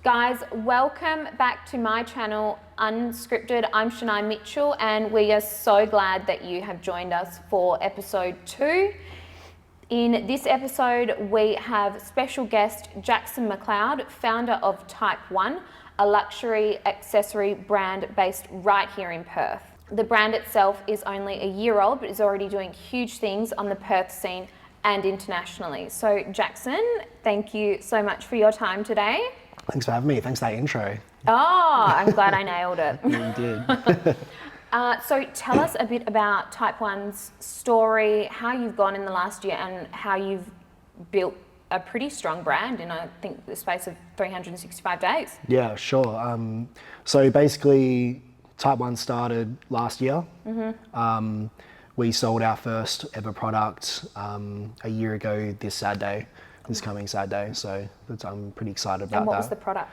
Guys, welcome back to my channel, Unscripted. I'm Shinnai Mitchell, and we are so glad that you have joined us for episode 2. In this episode, we have special guest Jackson Macloed, founder of Type 1, a luxury accessory brand based right here in Perth. The brand itself is only a year old, but is already doing huge things on the Perth scene and internationally. So Jackson, thank you so much for your time today. Thanks for having me. Thanks for that intro. Oh, I'm glad I nailed it. Yeah, you did. So tell us a bit about Type 1's story, how you've gone in the last year and how you've built a pretty strong brand in, I think, the space of 365 days. Yeah, sure. So basically, Type 1 started last year. We sold our first ever product a year ago this Saturday. This coming Saturday, so I'm pretty excited about that. And what was the product?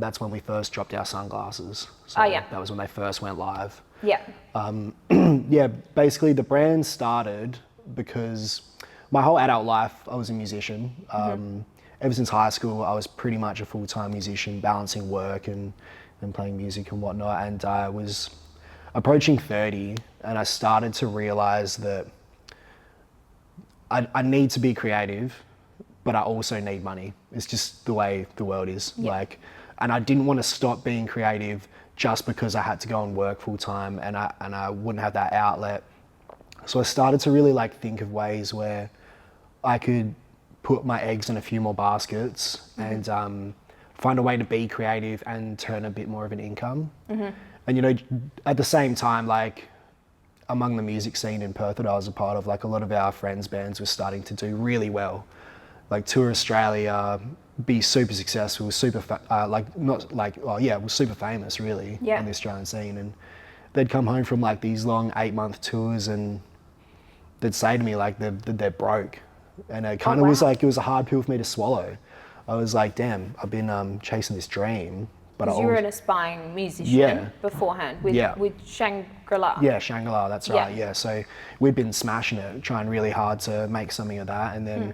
That's when we first dropped our sunglasses. So that was when they first went live. Yeah. Yeah, basically the brand started because my whole adult life I was a musician. Ever since high school I was pretty much a full-time musician, balancing work and playing music and whatnot. And I was approaching 30 and I started to realize that I need to be creative, but I also need money. It's just the way the world is. And I didn't want to stop being creative just because I had to go and work full time and I wouldn't have that outlet. So I started to really think of ways where I could put my eggs in a few more baskets and find a way to be creative and turn a bit more of an income. And at the same time, among the music scene in Perth that I was a part of, a lot of our friends' bands were starting to do really well. Tour Australia, be super successful, super was super famous really on the Australian scene. And they'd come home from these long 8-month tours and they'd say to me they're broke. And it kind of was it was a hard pill for me to swallow. I was like, damn, I've been chasing this dream. But you were an aspiring musician beforehand with Shangri-La. Yeah, Shangri-La, that's right. Yeah, so we'd been smashing it, trying really hard to make something of that. And then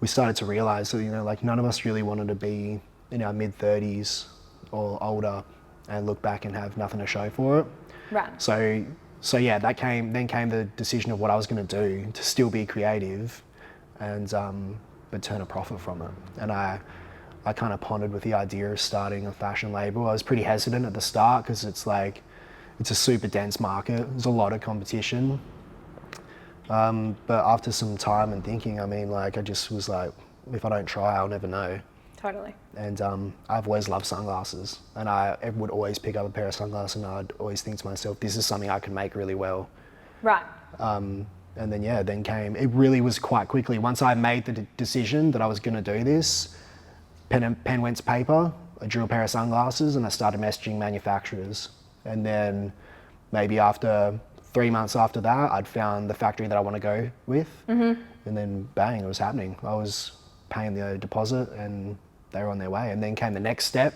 we started to realize that, none of us really wanted to be in our mid-30s or older and look back and have nothing to show for it. Right. So yeah, then came the decision of what I was going to do to still be creative and but turn a profit from it. And I kind of pondered with the idea of starting a fashion label. I was pretty hesitant at the start because it's a super dense market. There's a lot of competition. But after some time and thinking, I just was if I don't try, I'll never know. Totally. And I've always loved sunglasses, and I would always pick up a pair of sunglasses and I'd always think to myself, this is something I can make really well. Right. And then it really was quite quickly. Once I made the decision that I was going to do this, pen went to paper, I drew a pair of sunglasses and I started messaging manufacturers. And then maybe after 3 months after that, I'd found the factory that I want to go with. And then bang, it was happening. I was paying the deposit and they were on their way. And then came the next step,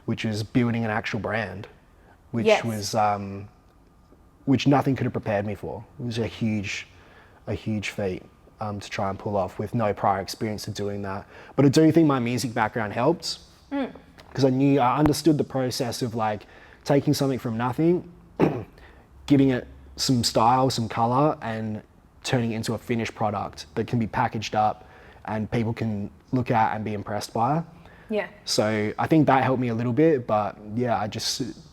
which was building an actual brand, which was which nothing could have prepared me for. It was a huge feat to try and pull off with no prior experience of doing that. But I do think my music background helped because I understood the process of taking something from nothing, giving it some style, some color, and turning it into a finished product that can be packaged up and people can look at and be impressed by. Yeah. So I think that helped me a little bit, but yeah,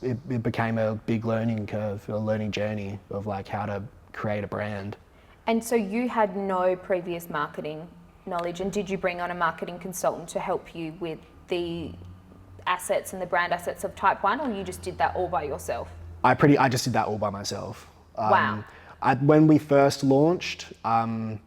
it became a big learning curve, a learning journey of how to create a brand. And so you had no previous marketing knowledge, and did you bring on a marketing consultant to help you with the assets and the brand assets of Type 1, or you just did that all by yourself? I just did that all by myself. Wow. When we first launched, I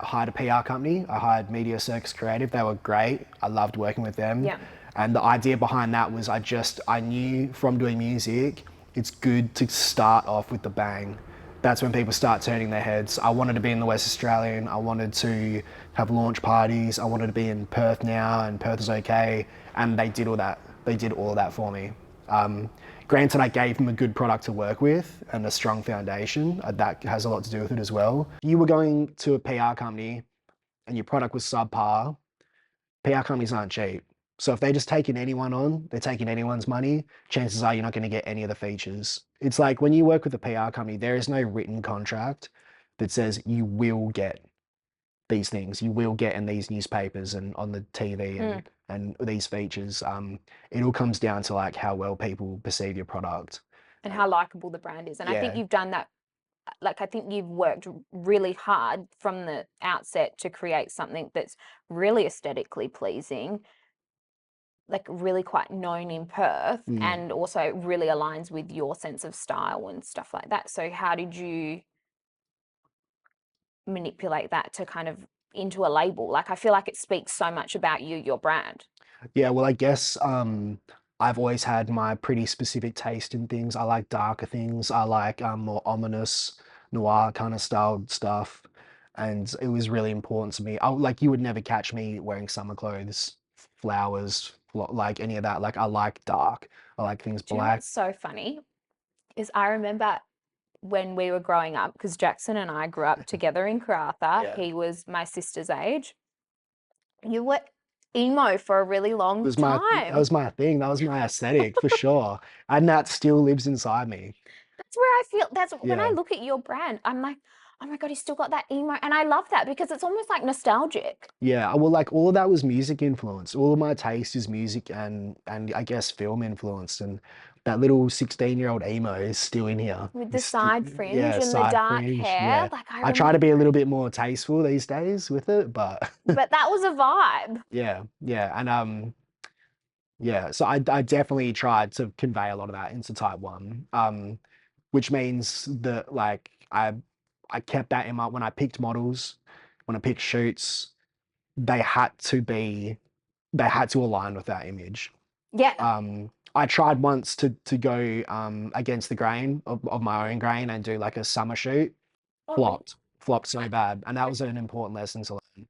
hired a PR company. I hired Media Circus Creative. They were great. I loved working with them. Yeah. And the idea behind that was I knew from doing music, it's good to start off with the bang. That's when people start turning their heads. I wanted to be in the West Australian. I wanted to have launch parties. I wanted to be in Perth now, and Perth is okay. And they did all that. They did all of that for me. Granted, I gave them a good product to work with and a strong foundation. That has a lot to do with it as well. You were going to a PR company and your product was subpar. PR companies aren't cheap. So if they're just taking anyone on, they're taking anyone's money, chances are you're not going to get any of the features. It's like when you work with a PR company, there is no written contract that says you will get these things, you will get in these newspapers and on the TV and these features. It all comes down to like how well people perceive your product. And how likable the brand is. And I think Yeah. you've done that. Like, I think you've worked really hard from the outset to create something that's really aesthetically pleasing, like really quite known in Perth, and also really aligns with your sense of style and stuff like that. So how did you manipulate that to kind of into a label? Like, I feel like it speaks so much about you, your brand. Yeah, well, I guess I've always had my pretty specific taste in things. I like darker things. I like more ominous, noir kind of styled stuff. And it was really important to me. Like you would never catch me wearing summer clothes, flowers, like any of that. Like I like dark. I like things Do you know black. what's so funny? Is I remember when we were growing up, because Jackson and I grew up together in Karratha. Yeah. He was my sister's age. You were emo for a really long That time. was my thing. That was my aesthetic for sure. And that still lives inside me. That's where I feel, that's when I Yeah. look at your brand, I'm like, oh my God, he's still got that emo. And I love that because it's almost like nostalgic. Yeah, well, like all of that was music influence. All of my taste is music and I guess film influenced. And that little 16-year-old emo is still in here. With the side Yeah, fringe and the side dark fringe. hair. Yeah, Like I I try to remember, be a little bit more tasteful these days with it, but but that was a vibe. yeah, and yeah. So I definitely tried to convey a lot of that into Type One, which means that like I kept that in mind when I picked models, when I picked shoots. They had to be they had to align with that image. Yeah. I tried once to go against the grain of my own grain and do like a summer shoot. Oh, really? Flopped so bad, and that was an important lesson to learn.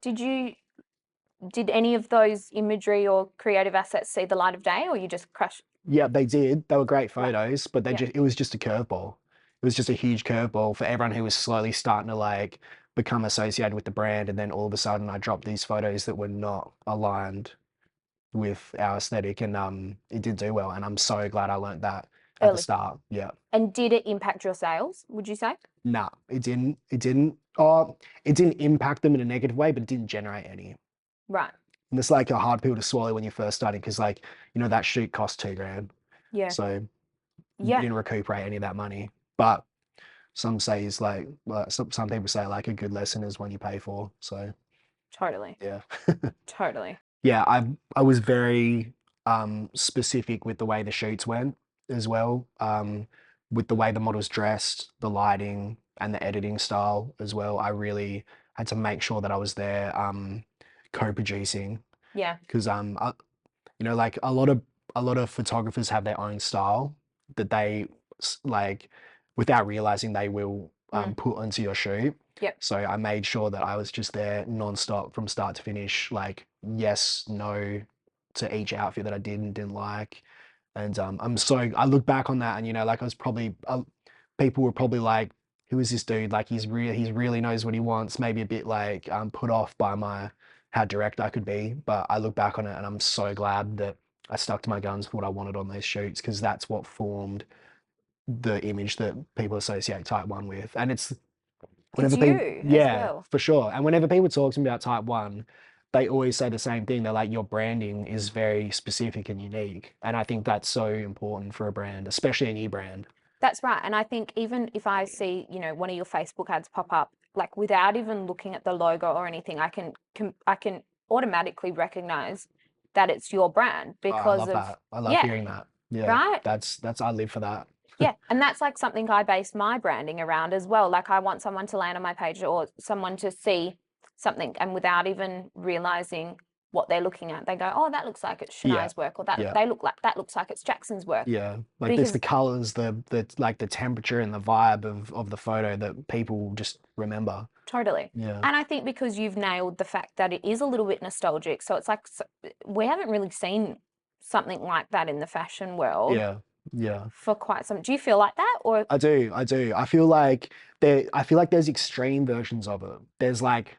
Did any of those imagery or creative assets see the light of day, or you just crushed? Yeah, they did. They were great Right. photos, but Yeah. it was just a curveball. It was just a huge curveball for everyone who was slowly starting to like become associated with the brand, and then all of a sudden I dropped these photos that were not aligned with our aesthetic, and it didn't do well, and I'm so glad I learned that at the Early. start. Yeah. And did it impact your sales, would you say? Nah, it didn't. It didn't. It didn't impact them in a negative way, but it didn't generate any. Right. And it's like a hard pill to swallow when you're first starting because, like, that shoot cost 2 grand, Yeah. so you Yeah. didn't recuperate any of that money. But some say is like, well, some people say like a good lesson is when you pay for. So Totally. yeah. Totally. Yeah, I was very specific with the way the shoots went as well, with the way the models dressed, the lighting, and the editing style as well. I really had to make sure that I was there co-producing Yeah. because like a lot of photographers have their own style that they like without realizing they will put onto your shoot. Yep. So I made sure that I was just there non-stop from start to finish, like yes, no to each outfit that I did and didn't like. And I look back on that and like I was probably people were probably like, who is this dude? Like he really knows what he wants. Maybe a bit like put off by my how direct I could be. But I look back on it and I'm so glad that I stuck to my guns for what I wanted on those shoots because that's what formed the image that people associate Type 1 with. And it's It's whenever people, you as yeah, well. for sure. And whenever people talk to me about Type 1, they always say the same thing. They're like, your branding is very specific and unique. And I think that's so important for a brand, especially a new brand. That's right. And I think even if I see, one of your Facebook ads pop up, like without even looking at the logo or anything, I can automatically recognize that it's your brand Oh, I because love of, that. I love yeah, hearing that. Yeah, right? I live for that. Yeah. And that's like something I base my branding around as well. Like I want someone to land on my page or someone to see something and without even realizing what they're looking at, they go, oh, that looks like it's Yeah, Shinnai's work, or yeah. that looks like it's Jackson's work. Yeah, like there's Because the colors, the like the temperature and the vibe of the photo that people just remember. totally. Yeah. And I think because you've nailed the fact that it is a little bit nostalgic. So it's like, we haven't really seen something like that in the fashion world Yeah. Yeah. for quite some. Do you feel like that? Or I do. I do. I feel like there's extreme versions of it. There's like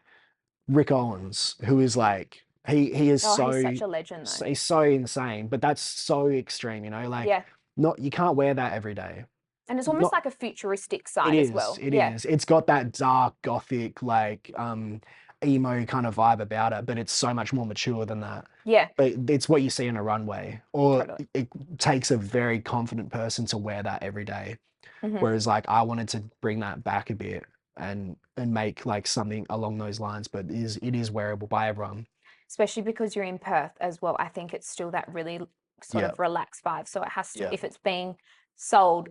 Rick Owens, who is like He is Oh, so he's such a legend, though. he's so insane, but that's so extreme, you know, like Yeah. not you can't wear that every day. And it's almost Not like a futuristic it side as is, well. it Yeah. is. It's got that dark gothic like emo kind of vibe about it, but it's so much more mature than that. Yeah. But it's what you see in a runway, or Totally. it takes a very confident person to wear that every day. Hmm. Whereas like I wanted to bring that back a bit and make like something along those lines, but it is wearable by everyone. Especially because you're in Perth as well. I think it's still that really sort Yeah, of relaxed vibe. So it has to, yeah, if it's being sold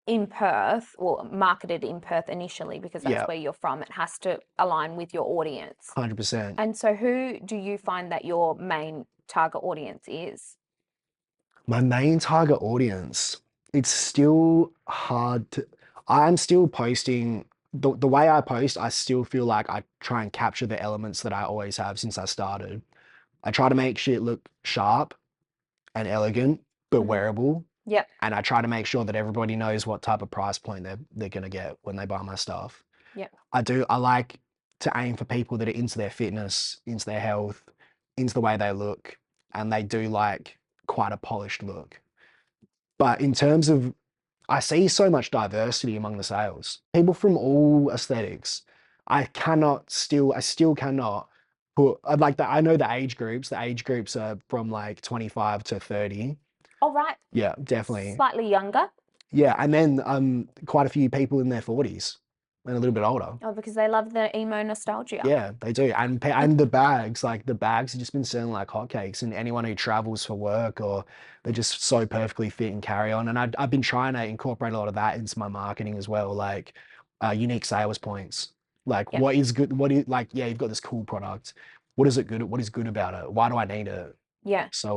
in Perth or marketed in Perth initially, because that's yeah, where you're from, it has to align with your audience. 100%. And so, who do you find that your main target audience is? My main target audience, it's still hard to, I'm still posting, the way I post, I still feel like I try and capture the elements that I always have since I started. I try to make shit look sharp and elegant, but Hmm. wearable. Yep. And I try to make sure that everybody knows what type of price point they're gonna get when they buy my stuff. Yep. I like to aim for people that are into their fitness, into their health, into the way they look, and they do like quite a polished look. But in terms of, I see so much diversity among the sales. People from all aesthetics. I still cannot put, I'd like that. I know the age groups. The age groups are from like 25 to 30. All right. Yeah, definitely. Slightly younger. Yeah, and then quite a few people in their 40s and a little bit older. Oh, because they love the emo nostalgia. Yeah, they do. And the bags, like the bags have just been selling like hotcakes. And anyone who travels for work or they're just so perfectly fit and carry on. And I've been trying to incorporate a lot of that into my marketing as well, like unique sales points. Like Yep. what is good? What is like? Yeah, you've got this cool product. What is it good? What is good about it? Why do I need it? Yeah. So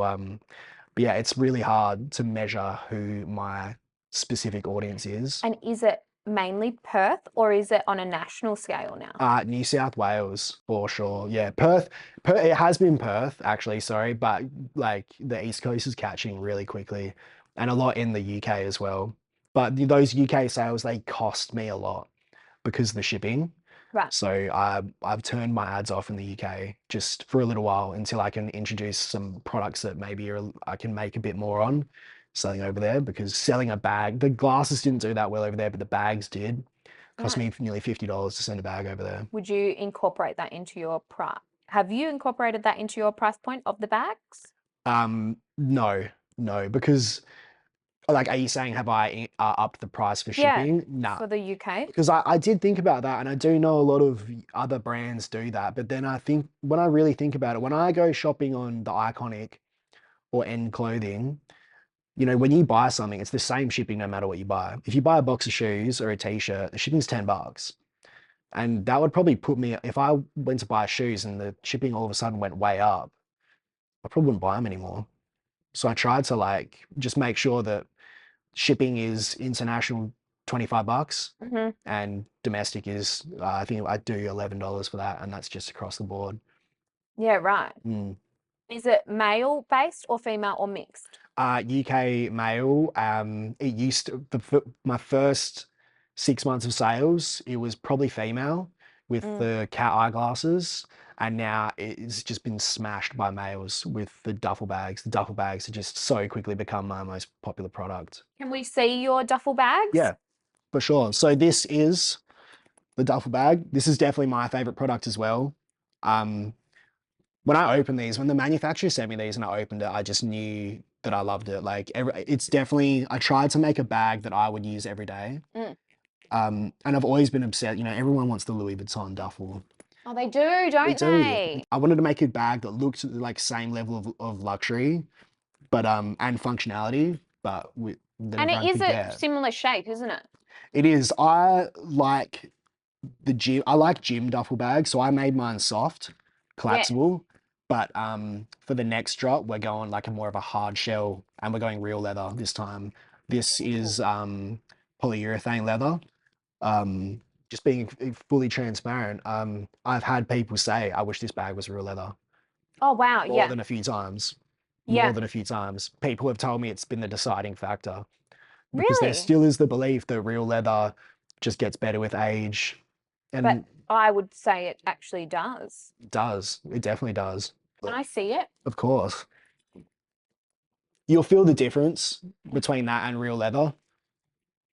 but yeah, it's really hard to measure who my specific audience is. And is it mainly Perth or is it on a national scale now? New South Wales for sure. Yeah, Perth. It has been Perth actually. Sorry, but like the East Coast is catching really quickly, and a lot in the UK as well. But those UK sales they cost me a lot because of the shipping. Right. So I've turned my ads off in the UK just for a little while until I can introduce some products that maybe I can make a bit more on selling over there because selling a bag, the glasses didn't do that well over there, but the bags did. Cost Right. me nearly $50 to send a bag over there. Would you incorporate that into your price? Have you incorporated that into your price point of the bags? No, no, because like, are you saying have I upped the price for Yeah, shipping? Nah, for the UK. because I did think about that, and I do know a lot of other brands do that. But then I think when I really think about it, when I go shopping on the Iconic or N Clothing, you know, when you buy something, it's the same shipping no matter what you buy. If you buy a box of shoes or a t-shirt, the shipping's $10. And that would probably put me, if I went to buy shoes and the shipping all of a sudden went way up, I probably wouldn't buy them anymore. So I tried to like just make sure that shipping is international $25 Hmm. and domestic is I think I do $11 for that, and that's just across the board. Yeah, right. Mm. Is it male based or female or mixed? UK male. It used to my first 6 months of sales, it was probably female with Mm. the cat eyeglasses, and now it's just been smashed by males with the duffel bags. The duffel bags have just so quickly become my most popular product. Can we see your duffel bags? Yeah, for sure. So this is the duffel bag. This is definitely my favorite product as well. Um, when I opened these, when the manufacturer sent me these and I opened it, I just knew that I loved it. Like it's definitely, I tried to make a bag that I would use every day. Mm. And I've always been upset, you know, everyone wants the Louis Vuitton duffel. Oh, they do, don't do. they? I wanted to make a bag that looked like same level of luxury, but and functionality, but that And it everyone is could a get. similar shape, isn't it? It is. I like the gym. I like gym duffel bags, so I made mine soft, Yeah. collapsible. But for the next drop, we're going like a more of a hard shell, and we're going real leather this time. This is polyurethane leather. Just being fully transparent. I've had people say, "I wish this bag was real leather." Oh, wow. More Yeah. than a few times. More Yeah. than a few times. People have told me it's been the deciding factor because there Really? still is the belief that real leather just gets better with age. But And I would say it actually does. it does. It definitely does. Can I see it? Of course. You'll feel the difference between that and real leather,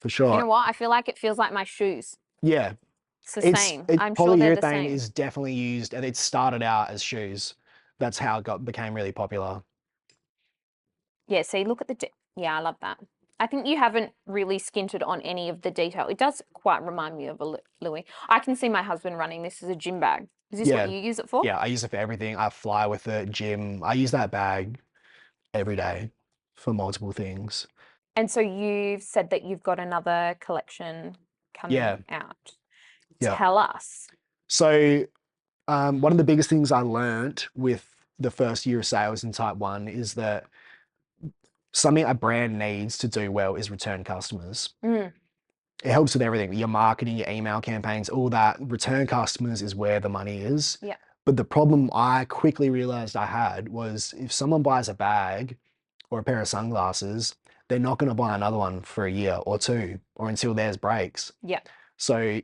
for You sure. know what? I feel like it feels like my shoes. Yeah. It's the same. It's I'm sure they're the polyurethane same. is definitely used, and it started out as shoes. That's how it became really popular. Yeah, see, look at yeah, I love that. I think you haven't really skinted on any of the detail. It does quite remind me of a Louis. I can see my husband running this as a gym bag. Is this what Yeah. you use it for? Yeah, I use it for everything. I fly with it, gym. I use that bag every day for multiple things. And so you've said that you've got another collection Yeah. coming out. Yeah. Tell us. So, one of the biggest things I learned with the first year of sales in Type 1 is that something a brand needs to do well is return customers. Mm, It helps with everything, your marketing, your email campaigns, all that. Return customers is where the money is. yeah. But the problem I quickly realized I had was if someone buys a bag or a pair of sunglasses, they're not going to buy another one for a year or two or until theirs breaks. Yeah. So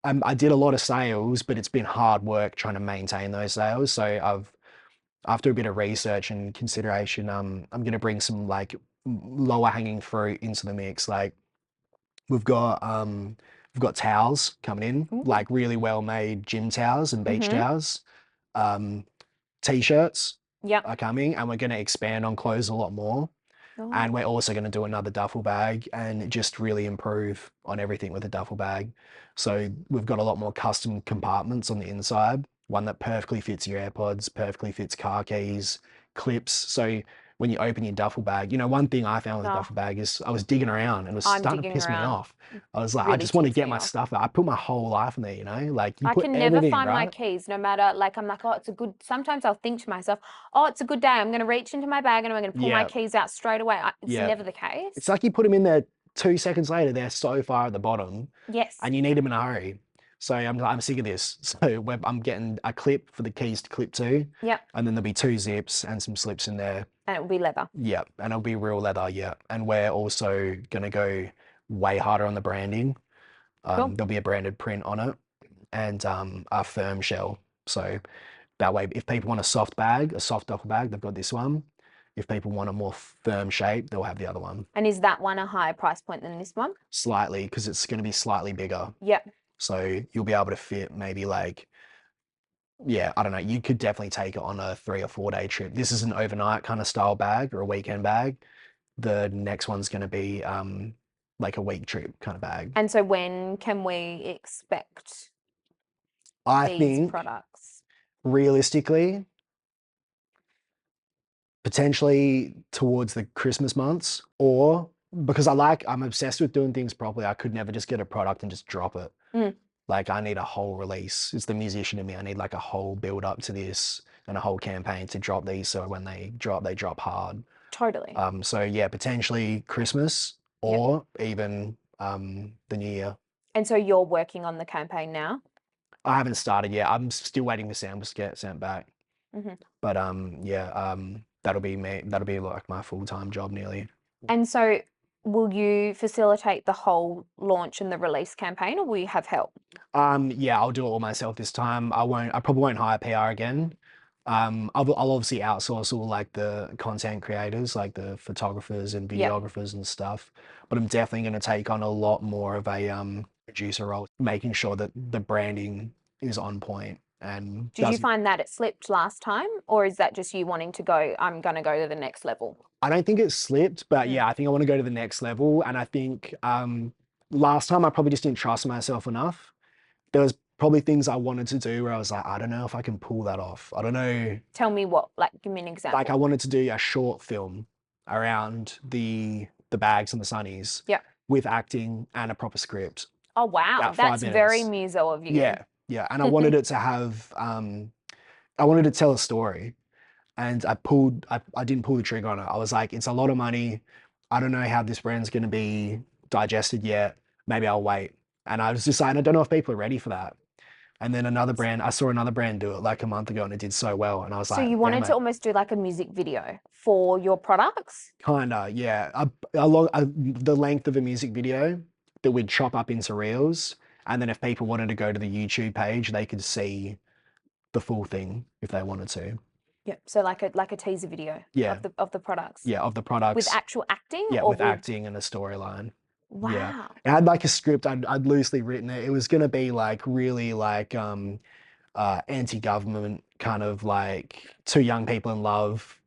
I did a lot of sales, but it's been hard work trying to maintain those sales. So after a bit of research and consideration, I'm going to bring some like lower hanging fruit into the mix. Like we've got towels coming in, Ooh. like really well made gym towels and beach Mm-hmm. towels. T-shirts Yeah. are coming, and we're going to expand on clothes a lot more. Oh. And we're also going to do another duffel bag and just really improve on everything with a duffel bag. So we've got a lot more custom compartments on the inside, one that perfectly fits your AirPods, perfectly fits car keys, clips. So when you open your duffel bag, one thing I found with a Oh, duffel bag is I was digging around and it was I'm starting to digging piss me around. off. I was like, I Really just want to ticks get me my off. stuff out. I put my whole life in there, like you I put can never everything, find my right? keys, no matter, like, I'm like, oh, it's a good, sometimes I'll think to myself, oh, it's a good day. I'm going to reach into my bag and I'm going to pull my Yeah, keys out straight away. It's yeah. never the case. It's like you put them in there 2 seconds later, they're so far at the bottom Yes. and you need them in a hurry. So I'm sick of this. So I'm getting a clip for the keys to clip to, Yep. and then there'll be 2 zips and some slips in there. And it will be leather. Yeah, and it'll be real leather, yeah. And we're also gonna go way harder on the branding. Cool. There'll be a branded print on it and a firm shell. So that way, if people want a soft bag, a soft duffel bag, they've got this one. If people want a more firm shape, they'll have the other one. And is that one a higher price point than this one? Slightly, because it's going to be slightly bigger. Yep. So you'll be able to fit maybe like, yeah, I don't know. You could definitely take it on a 3 or 4 day trip. This is an overnight kind of style bag or a weekend bag. The next one's going to be like a week trip kind of bag. And so when can we expect I these think products? realistically, potentially towards the Christmas months, or because I'm obsessed with doing things properly. I could never just get a product and just drop it. Mm. Like I need a whole release. It's the musician in me. I need like a whole build up to this and a whole campaign to drop these. So when they drop hard. Totally. So yeah, potentially Christmas or even the New Year. And so you're working on the campaign now? I haven't started yet. I'm still waiting for samples to get sent back. Mm-hmm. But yeah, that'll be me. That'll be like my full-time job nearly. And so will you facilitate the whole launch and the release campaign, or will you have help? Yeah, I'll do it all myself this time. I probably won't hire PR again. I'll obviously outsource all like the content creators, like the photographers and videographers and stuff. But I'm definitely going to take on a lot more of a producer role, making sure that the branding is on point. And Did you find that it slipped last time, or is that just you wanting to go, I'm going to go to the next level? I don't think it slipped, but yeah, I think I want to go to the next level. And I think last time I probably just didn't trust myself enough. There was probably things I wanted to do where I was like, I don't know if I can pull that off. I don't know. Tell me what, like, give me an example. Like I wanted to do a short film around the bags and the sunnies. Yeah. With acting and a proper script. Oh wow, that's very muso of you. Yeah, yeah. And I wanted it to have I wanted to tell a story. And I didn't pull the trigger on it. I was like, it's a lot of money. I don't know how this brand's gonna be digested yet. Maybe I'll wait. And I was just saying, I don't know if people are ready for that. And then I saw another brand do it like a month ago and it did so well. And I was like, so you wanted to almost do like a music video for your products? Kinda, yeah. The length of a music video that we'd chop up into reels. And then if people wanted to go to the YouTube page, they could see the full thing if they wanted to. Yeah. So like a teaser video Yeah. of the products. Yeah, of the products. With actual acting? Yeah, or with acting and a storyline. Yeah. Wow. It had like a script. I'd loosely written it. It was gonna be like really like anti-government kind of like two young people in love.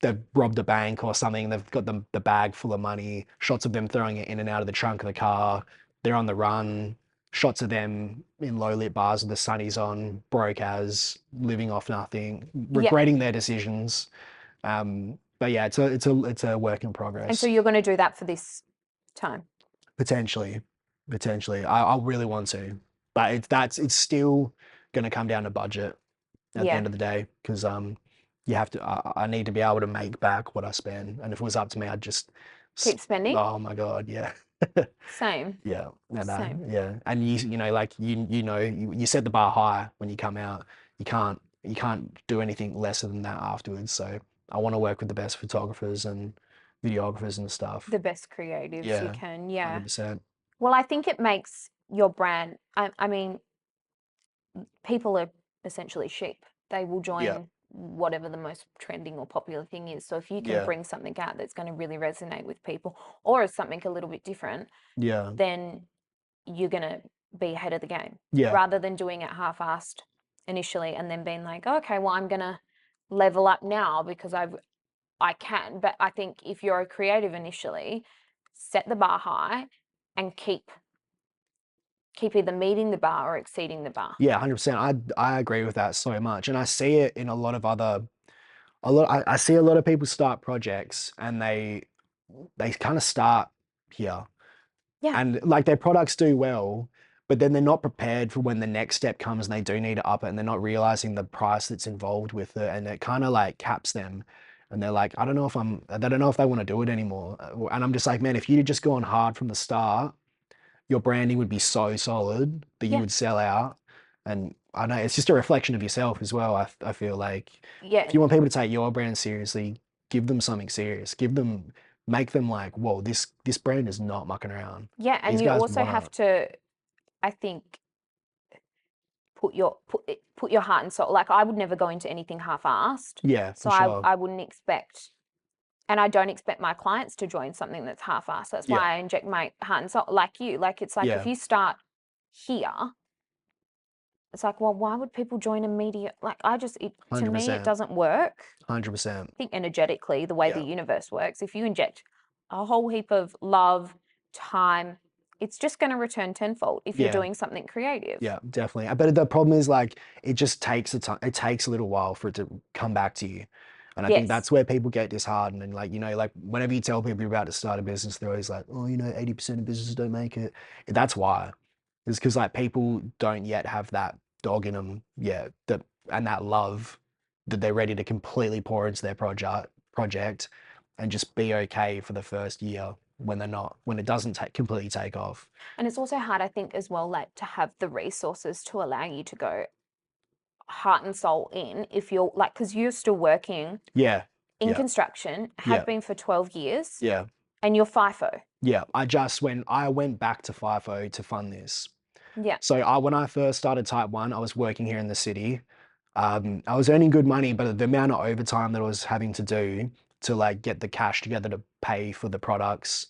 They've robbed a bank or something. They've got the bag full of money. Shots of them throwing it in and out of the trunk of the car. They're on the run. Shots of them in low-lit bars with the sunnies on, broke as, living off nothing, regretting their decisions. But yeah, it's a work in progress. And so you're going to do that for this time? Potentially. I really want to, but it's still going to come down to budget at the end of the day, because you have to. I need to be able to make back what I spend, and if it was up to me, I'd just Keep spending? Oh my God, yeah. Same. Yeah, and Same. yeah, and you know, like you set the bar high when you come out. You can't do anything lesser than that afterwards. So I want to work with the best photographers and videographers and stuff. The best creatives you can. Yeah. 100%. Well, I think it makes your brand. I mean, people are essentially sheep. They will join whatever the most trending or popular thing is. So if you can bring something out that's going to really resonate with people, or is something a little bit different, then you're going to be ahead of the game. Yeah. Rather than doing it half-assed initially and then being like, okay, well, I'm going to level up now because I can. But I think if you're a creative initially, set the bar high and keep either meeting the bar or exceeding the bar. Yeah, 100%. I agree with that so much, and I see it in a lot of other, I see a lot of people start projects and they kind of start here, and like their products do well, but then they're not prepared for when the next step comes and they do need to up it, and they're not realizing the price that's involved with it, and it kind of like caps them, and they're like, I don't know if they want to do it anymore, and I'm just like, man, if you'd just gone hard from the start, your branding would be so solid that you would sell out. And I know it's just a reflection of yourself as well. I feel like if you want people to take your brand seriously, give them something serious. Make them like, whoa, this brand is not mucking around. Yeah, and These you guys also want have it. to, I think, put your heart and soul. Like I would never go into anything half-assed. Yeah, So for sure. I wouldn't expect, and I don't expect my clients to join something that's half-assed. That's why I inject my heart and soul, like you. Like it's like if you start here, it's like, well, why would people join a media? Like to me, it 100%. doesn't work. 100%. I think energetically, the way the universe works, if you inject a whole heap of love, time, it's just going to return tenfold if you're doing something creative. Yeah, definitely. But the problem is like it just takes it takes a little while for it to come back to you. And I think that's where people get disheartened. And like, like whenever you tell people you're about to start a business, they're always like, oh, 80% of businesses don't make it. That's why. It's because like people don't yet have that dog in them yet, and that love that they're ready to completely pour into their project and just be okay for the first year when it doesn't completely take off. And it's also hard, I think, as well, like to have the resources to allow you to go heart and soul in if you're like, because you're still working in construction, have been for 12 years. Yeah. And you're FIFO. Yeah. I went back to FIFO to fund this. Yeah. So when I first started Type 1, I was working here in the city. I was earning good money, but the amount of overtime that I was having to do to like get the cash together to pay for the products,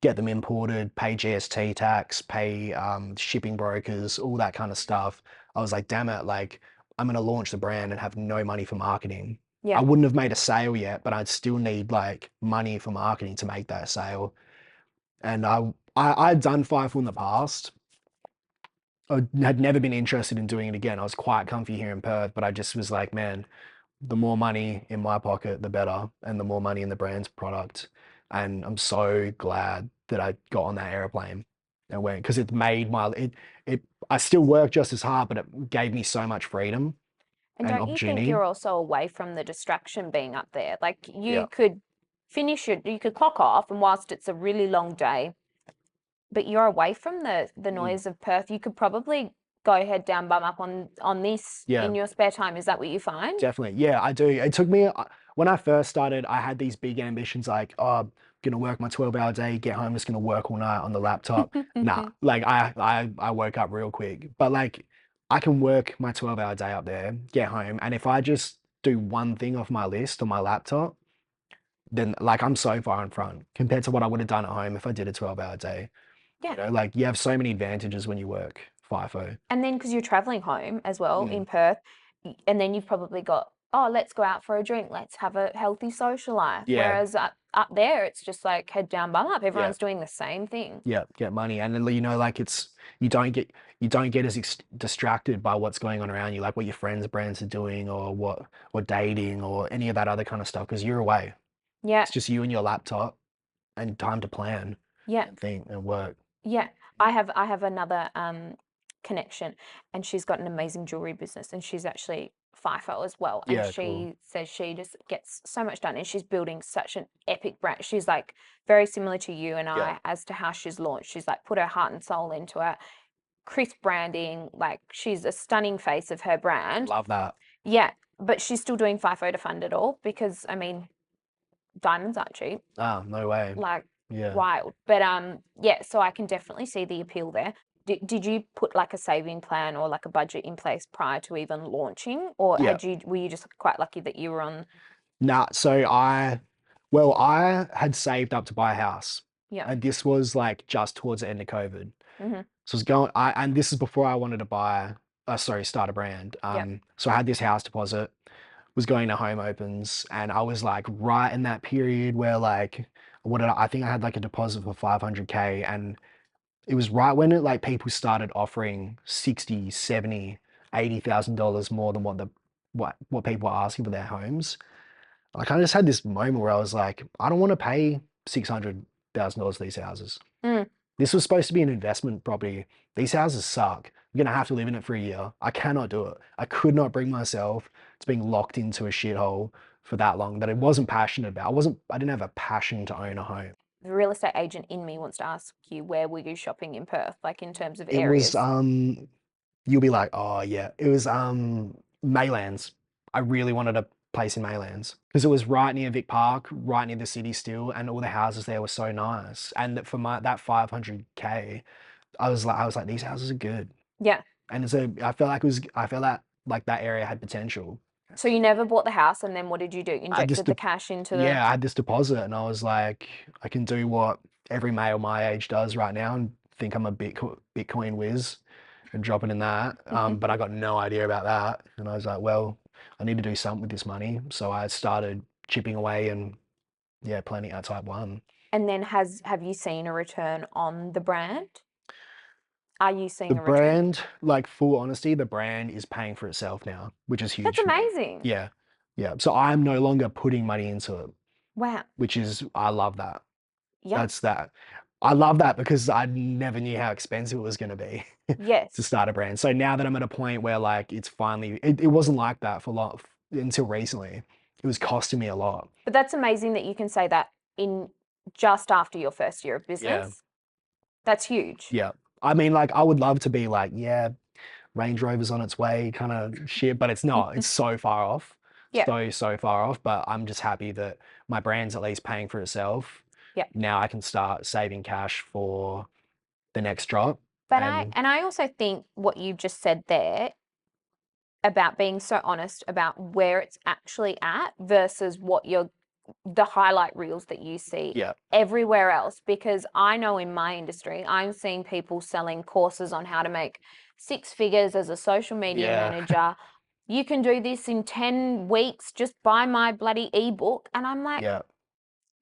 get them imported, pay GST tax, pay shipping brokers, all that kind of stuff. I was like, damn it, like I'm gonna launch the brand and have no money for marketing. Yeah. I wouldn't have made a sale yet, but I'd still need like money for marketing to make that sale. And I'd done FIFO in the past. I had never been interested in doing it again. I was quite comfy here in Perth, but I just was like, man, the more money in my pocket, the better, and the more money in the brand's product. And I'm so glad that I got on that airplane and went, because it made I still work just as hard, but it gave me so much freedom and don't you think you're also away from the distraction being up there? Like you could you could clock off, and whilst it's a really long day, but you're away from the noise of Perth. You could probably go head down, bum up on this in your spare time. Is that what you find? Definitely. Yeah, I do. It took me, when I first started, I had these big ambitions like, oh, I'm gonna work my 12-hour day, get home, just gonna work all night on the laptop. Nah, like I woke up real quick. But like I can work my 12-hour day up there, get home, and if I just do one thing off my list on my laptop, then like I'm so far in front compared to what I would have done at home if I did a 12-hour day. Yeah. You know, like you have so many advantages when you work FIFO. And then because you're traveling home as well in Mm. Perth, and then you've probably got, oh, let's go out for a drink, let's have a healthy social life. Yeah. Whereas up there, it's just like head down, bum up. Yeah. Everyone's doing the same thing. Yeah, get money, and then you know, like you don't get as distracted by what's going on around you, like what your friends' brands are doing, or what dating, or any of that other kind of stuff, because you're away. Yeah, It's just you and your laptop and time to plan yeah, and think and work. yeah. I have another connection, and she's got an amazing jewelry business, and she's actually FIFO as well. And Yeah, cool. she says she just gets so much done, and she's building such an epic brand. She's like very similar to you and Yeah. I as to how she's launched. She's like put her heart and soul into it. Crisp branding, like she's a stunning face of her brand. Love that. Yeah, but she's still doing FIFO to fund it all because I mean, diamonds aren't cheap, Ah, no way. like Yeah. wild. But yeah, so I can definitely see the appeal there. Did you put like a saving plan or like a budget in place prior to even launching, or Yeah. were you just quite lucky that you were on? Nah, so I had saved up to buy a house, Yeah. and this was like just towards the end of COVID. Mm-hmm. So I was going, and this is before I wanted to start a brand. So I had this house deposit, was going to home opens, and I was like right in that period where like, I think I had like a deposit for 500K, and it was right when like people started offering 60, 70, $80,000 more than what people were asking for their homes. Like I just had this moment where I was like, I don't want to pay $600,000 for these houses. Mm. This was supposed to be an investment property. These houses suck. I'm gonna have to live in it for a year. I cannot do it. I could not bring myself to being locked into a shithole for that long that I wasn't passionate about. I didn't have a passion to own a home. The real estate agent in me wants to ask you, where were you shopping in Perth, like in terms of It areas? was you'll be like, oh yeah. It was Maylands. I really wanted a place in Maylands because it was right near Vic Park, right near the city still, and all the houses there were so nice. And for that 500K, I was like, these houses are good. Yeah. And so I felt that like that area had potential. So you never bought the house, and then what did you do? Injected the cash into the... Yeah, I had this deposit, and I was like, I can do what every male my age does right now and think I'm a Bitcoin whiz and drop it in that. But I got no idea about that. And I was like, well, I need to do something with this money. So I started chipping away and yeah, planning out type 1. And then have you seen a return on the brand? Are you seeing The a return? brand, like full honesty, the brand is paying for itself now, which is huge That's for me. amazing. Yeah. Yeah. So I'm no longer putting money into it, Wow. which is, I love that. Yeah. That's that. I love that because I never knew how expensive it was going to be Yes. to start a brand. So now that I'm at a point where like it's finally, it wasn't like that for a lot until recently. It was costing me a lot. But that's amazing that you can say that in just after your first year of business. Yeah. That's huge. Yeah. I mean, like I would love to be like, yeah, Range Rover's on its way kind of shit, but it's not. It's so far off. Yeah. So far off. But I'm just happy that my brand's at least paying for itself. Yeah. Now I can start saving cash for the next drop. But I also think what you just said there about being so honest about where it's actually at versus what the highlight reels that you see Yeah. everywhere else, because I know in my industry, I'm seeing people selling courses on how to make 6 figures as a social media manager. You can do this in 10 weeks, just buy my bloody ebook. And I'm like, Yeah.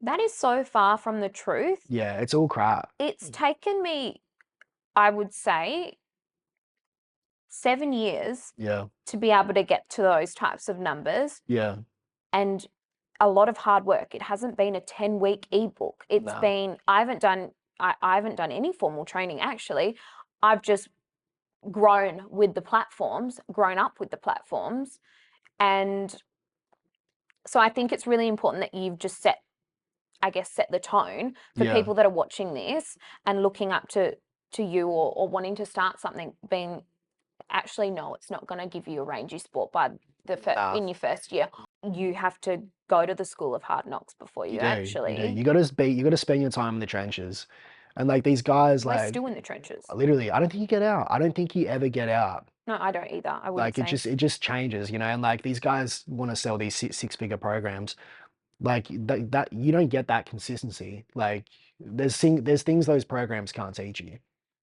that is so far from the truth. Yeah, it's all crap. It's taken me, I would say, 7 years Yeah. to be able to get to those types of numbers. Yeah. And a lot of hard work. It hasn't been a 10-week ebook. It's No. been, I haven't done any formal training actually. I've just grown up with the platforms. And so I think it's really important that you've just set the tone for Yeah. people that are watching this and looking up to you or wanting to start something, being actually, no, it's not going to give you a rangy sport by in your first year. You have to go to the school of hard knocks before you do. actually. You got to spend your time in the trenches. And like these guys, We're like still in the trenches. literally, I don't think you get out. I don't think you ever get out. No, I don't either. I wouldn't Like say. it just changes, you know. And like these guys want to sell these six-figure programs. Like that you don't get that consistency. Like there's things those programs can't teach you,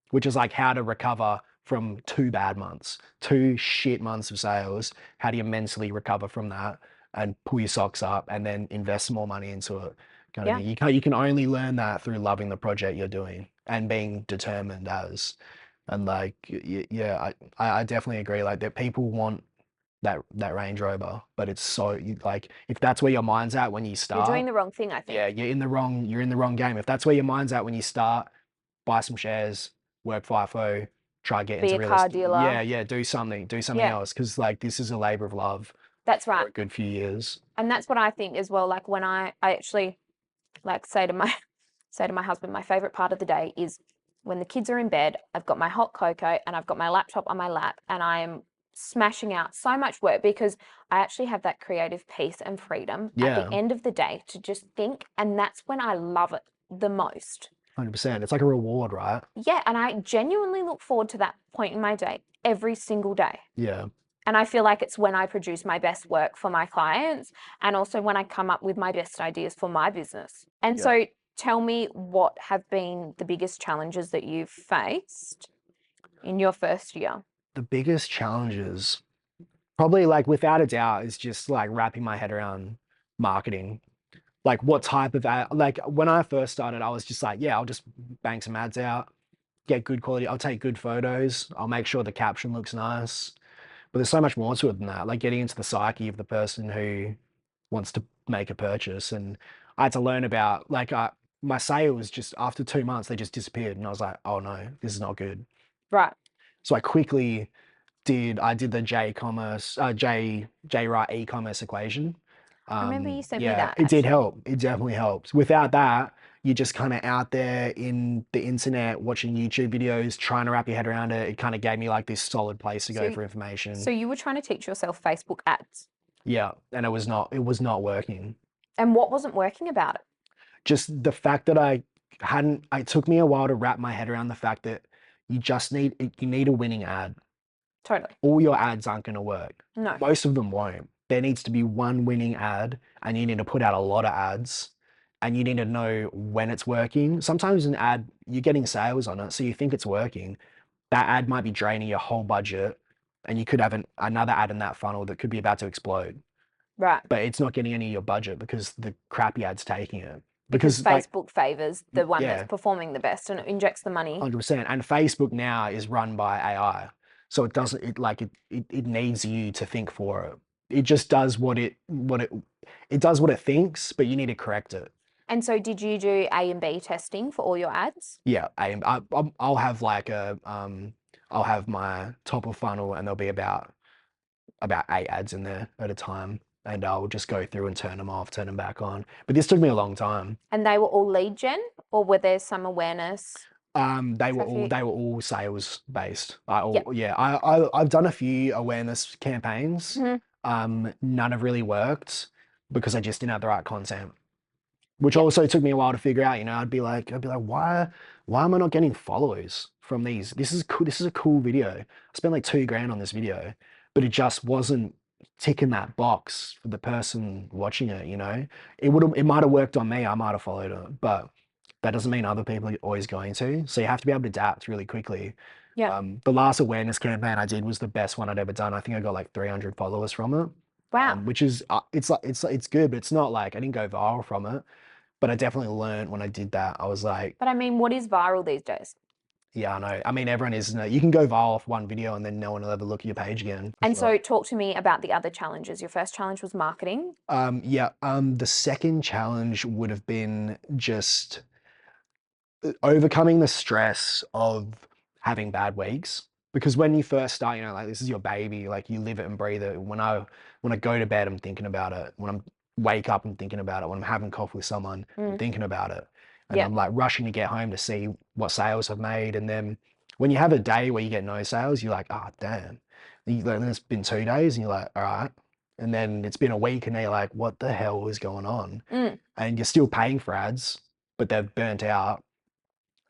which is like how to recover from 2 bad months, 2 shit months of sales. How do you mentally recover from that and pull your socks up and then invest more money into it? Kind of Yeah. thing. You can only learn that through loving the project you're doing and being determined as. And like yeah, I definitely agree. Like that people want that Range Rover, but it's so like if that's where your mind's at when you You're doing start, the wrong thing, I think. yeah, you're in the wrong game. If that's where your mind's at when you start, buy some shares, work FIFO, try get Be into a real car estate. dealer. Yeah, do something Yeah, else because like this is a labor of love that's for right. a good few years. And that's what I think as well. Like when I actually like say to my say to my husband, my favorite part of the day is when the kids are in bed, I've got my hot cocoa and I've got my laptop on my lap and I am smashing out so much work because I actually have that creative peace and freedom at the Yeah, end of the day to just think. And that's when I love it the most. 100%. It's like a reward, right? Yeah. And I genuinely look forward to that point in my day every single day. Yeah, And I feel like it's when I produce my best work for my clients and also when I come up with my best ideas for my business. And yeah. so tell me what have been the biggest challenges that you've faced in your first year? The biggest challenges, probably like without a doubt, is just like wrapping my head around marketing. Like what type of ad, like when I first started, I was just like, yeah, I'll just bang some ads out, get good quality. I'll take good photos. I'll make sure the caption looks nice. But there's so much more to it than that, like getting into the psyche of the person who wants to make a purchase. And I had to learn about like my sales just after 2 months, they just disappeared. And I was like, oh no, this is not good. Right. So I quickly I did the J right e-commerce equation. I remember you sent me Yeah, that it did actually. help. It definitely helps. Without that, you're just kind of out there in the internet watching YouTube videos, trying to wrap your head around it. It kind of gave me like this solid place to go So for information. so you were trying to teach yourself Facebook ads. Yeah, and it was not working. And what wasn't working about it? Just the fact that it took me a while to wrap my head around the fact that you need a winning ad. Totally. All your ads aren't going to work. No. Most of them won't. There needs to be one winning ad, and you need to put out a lot of ads, and you need to know when it's working. Sometimes an ad, you're getting sales on it, so you think it's working. That ad might be draining your whole budget, and you could have another ad in that funnel that could be about to explode, Right. but it's not getting any of your budget because the crappy ad's taking it. Because Like, Facebook favors the one yeah, that's performing the best and it injects the money. 100%. And Facebook now is run by AI. So it doesn't it needs you to think for it. It just does it does what it thinks, but you need to correct it. And so did you do A and B testing for all your ads? Yeah, I'll have like I'll have my top of funnel and there'll be about 8 ads in there at a time. And I'll just go through and turn them off, turn them back on. But this took me a long time. And they were all lead gen, or were there some awareness? They Traffic? were all sales based. Yep. I've done a few awareness campaigns. Mhm. None have really worked because I just didn't have the right content, which Yep. also took me a while to figure out. You know, I'd be like, why am I not getting followers from these? This is cool. This is a cool video. I spent like 2 grand on this video, but it just wasn't ticking that box for the person watching it. You know, it might have worked on me. I might have followed it, but that doesn't mean other people are always going to. So you have to be able to adapt really quickly. Yeah. The last awareness campaign I did was the best one I'd ever done. I think I got like 300 followers from it. Wow. Which is it's good, but it's not like I didn't go viral from it. But I definitely learned when I did that. I was like, But I mean, what is viral these days? yeah, I know. I mean, everyone is. You can go viral off one video and then no one will ever look at your page again. And so talk to me about the other challenges. Your first challenge was marketing. The second challenge would have been just overcoming the stress of having bad weeks. Because when you first start, you know, like this is your baby, like you live it and breathe it. When I go to bed, I'm thinking about it. When I'm wake up, I'm thinking about it. When I'm having coffee with someone, I'm thinking about it. And Yeah. I'm like rushing to get home to see what sales I've made. And then when you have a day where you get no sales, you're like, oh damn. Then it's been 2 days and you're like, all right. And then it's been a week and they're like, what the hell is going on? Mm. And you're still paying for ads, but they've burnt out.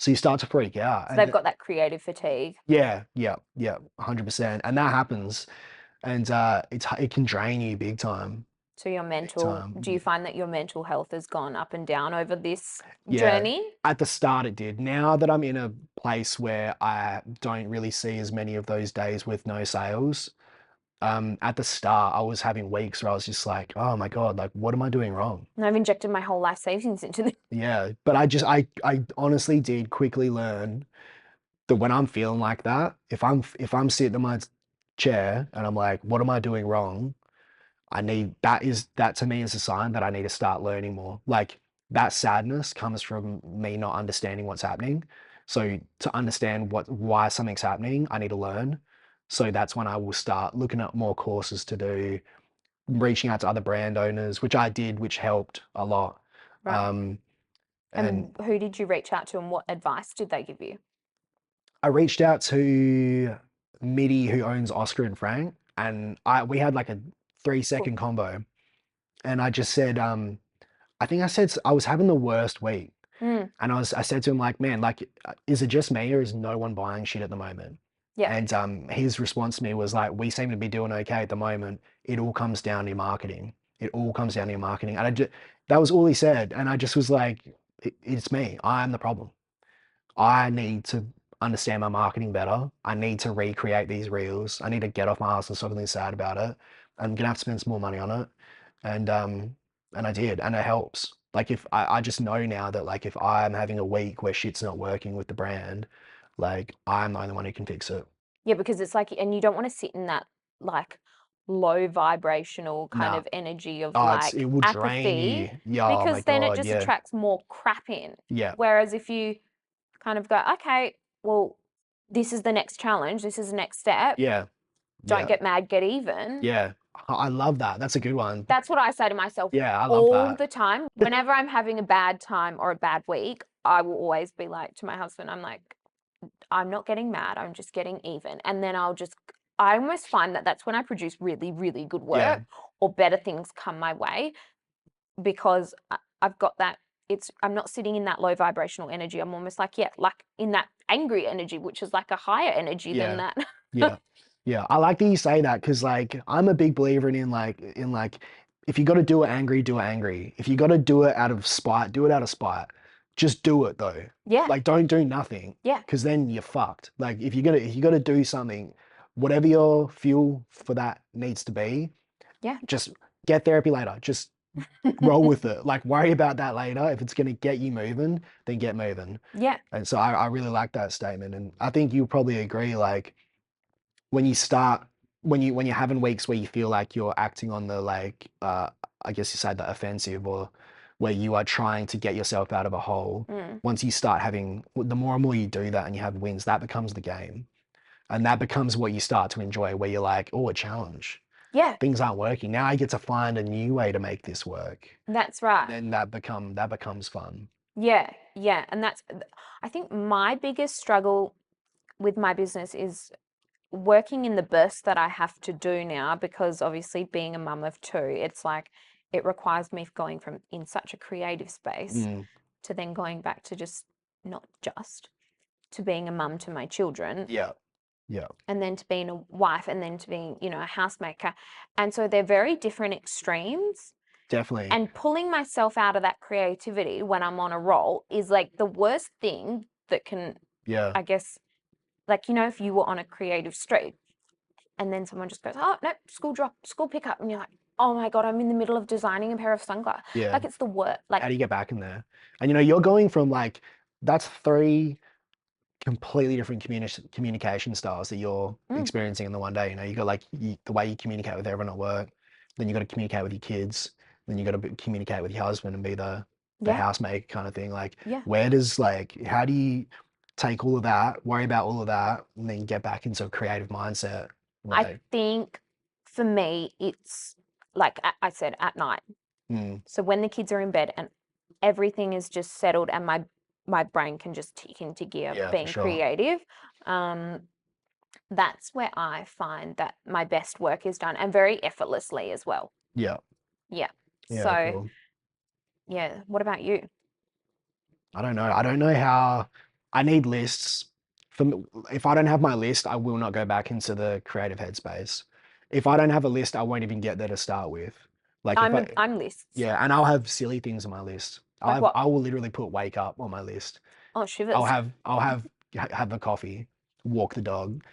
So you start to freak out. So they've got that creative fatigue. Yeah, yeah, yeah, 100%. And that happens. And it can drain you big time. So your Big mental, time. do you find that your mental health has gone up and down over this Yeah. journey? At the start it did. Now that I'm in a place where I don't really see as many of those days with no sales, at the start I was having weeks where I was just like, oh my God, like what am I doing wrong? And I've injected my whole life savings into this. Yeah. But I honestly did quickly learn that when I'm feeling like that, if I'm sitting in my chair and I'm like, what am I doing wrong? That to me is a sign that I need to start learning more. Like that sadness comes from me not understanding what's happening. So to understand why something's happening, I need to learn. So that's when I will start looking at more courses to do, reaching out to other brand owners, which I did, which helped a lot. Right. Um, And and who did you reach out to and what advice did they give you? I reached out to Mitty, who owns Oscar and Frank, and we had like a 3 second combo, and I just said, I think I said I was having the worst week, Mm, and I said to him like, man, like, is it just me or is no one buying shit at the moment? yeah. And his response to me was like, we seem to be doing okay at the moment. It all comes down to your marketing. It all comes down to your marketing. And that was all he said, and I just was like, it's me. I'm the problem. I need to understand my marketing better. I need to recreate these reels. I need to get off my ass and stop being sad about it. I'm gonna have to spend some more money on it. And I did, and it helps. Like if I just know now that like if I'm having a week where shit's not working with the brand, like I'm the only one who can fix it. Yeah, because it's like, and you don't want to sit in that like low vibrational kind Nah. of energy of Oh, it like will drain you. apathy, Yeah, oh my because then it God, just yeah. attracts more crap in. Yeah. Whereas if you kind of go, okay, well, this is the next challenge, this is the next step, Yeah. don't Yeah. get mad, get even. Yeah. I love that. That's a good one. That's what I say to myself Yeah, I love all that. the time. Whenever I'm having a bad time or a bad week, I will always be like to my husband, I'm like, I'm not getting mad, I'm just getting even. And then I almost find that that's when I produce really, really good Yeah. work or better things come my way because I've got that. I'm not sitting in that low vibrational energy. I'm almost like, yeah, like in that angry energy, which is like a higher energy than Yeah. that. Yeah. Yeah. I like that you say that because like I'm a big believer in like if you got to do it angry, do it angry. If you got to do it out of spite, do it out of spite. Just do it though. Yeah, Like don't do nothing yeah, because then you're fucked. Like if you got to do something, whatever your fuel for that needs to be, yeah. just get therapy later. Just roll with it. Like worry about that later. If it's gonna get you moving, then get moving. Yeah, And so I really like that statement, and I think you'll probably agree. Like when you start when you're having weeks where you feel like you're acting on the like I guess you say the offensive or where you are trying to get yourself out of a hole, mm, once you start having the more and more you do that and you have wins, that becomes the game. And that becomes what you start to enjoy, where you're like, oh, a challenge. yeah, Things aren't working. Now I get to find a new way to make this work. that's right. Then that becomes fun. Yeah, yeah. And I think my biggest struggle with my business is working in the bursts that I have to do now, because obviously being a mum of two, it's like it requires me going from in such a creative space Mm, to then going back to just not just to being a mum to my children, yeah, yeah, and then to being a wife, and then to being, you know, a housemaker. And so they're very different extremes. definitely. And pulling myself out of that creativity when I'm on a roll is like the worst thing that can, Yeah, I guess, like, you know, if you were on a creative streak and then someone just goes, oh, no, school drop, school pickup. And you're like, oh my God, I'm in the middle of designing a pair of sunglasses. yeah. Like it's the worst. Like, How do you get back in there? And you're going from like that's three completely different communication styles that you're mm, experiencing in the one day. You got like the way you communicate with everyone at work, then you got to communicate with your kids, then you got to communicate with your husband and be the yeah, housemaker kind of thing. Like, yeah. how do you take all of that, worry about all of that, and then get back into a creative mindset? I Like, think for me, it's like I said, at night. mm, So when the kids are in bed and everything is just settled and my brain can just tick into gear yeah, for being sure. creative, um, that's where I find that my best work is done, and very effortlessly as well. Yeah, Yeah. yeah, So, cool. yeah, what about you? I don't know. I don't know how. I need lists. If I don't have my list, I will not go back into the creative headspace. If I don't have a list, I won't even get there to start with. Like if I, I'm lists. yeah, and I'll have silly things on my list. Like what? I will literally put wake up on my list. Oh, shivers. I'll have the coffee, walk the dog,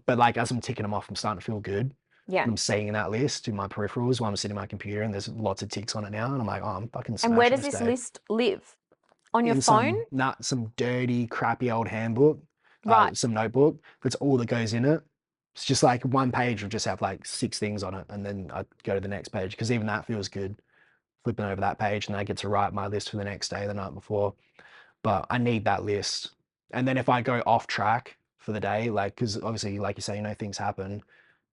but like as I'm ticking them off, I'm starting to feel good. Yeah. And I'm seeing that list in my peripherals while I'm sitting at my computer, and there's lots of ticks on it now, and I'm like, oh, I'm fucking And where smashing does this this day. list live? On your In phone? some dirty, crappy old handbook, Right. some notebook. That's all that goes in it. It's just like one page will just have like 6 things on it, and then I go to the next page because even that feels good. Flipping over that page, and I get to write my list for the next day, the night before. But I need that list. And then if I go off track for the day, like because obviously, like you say, things happen.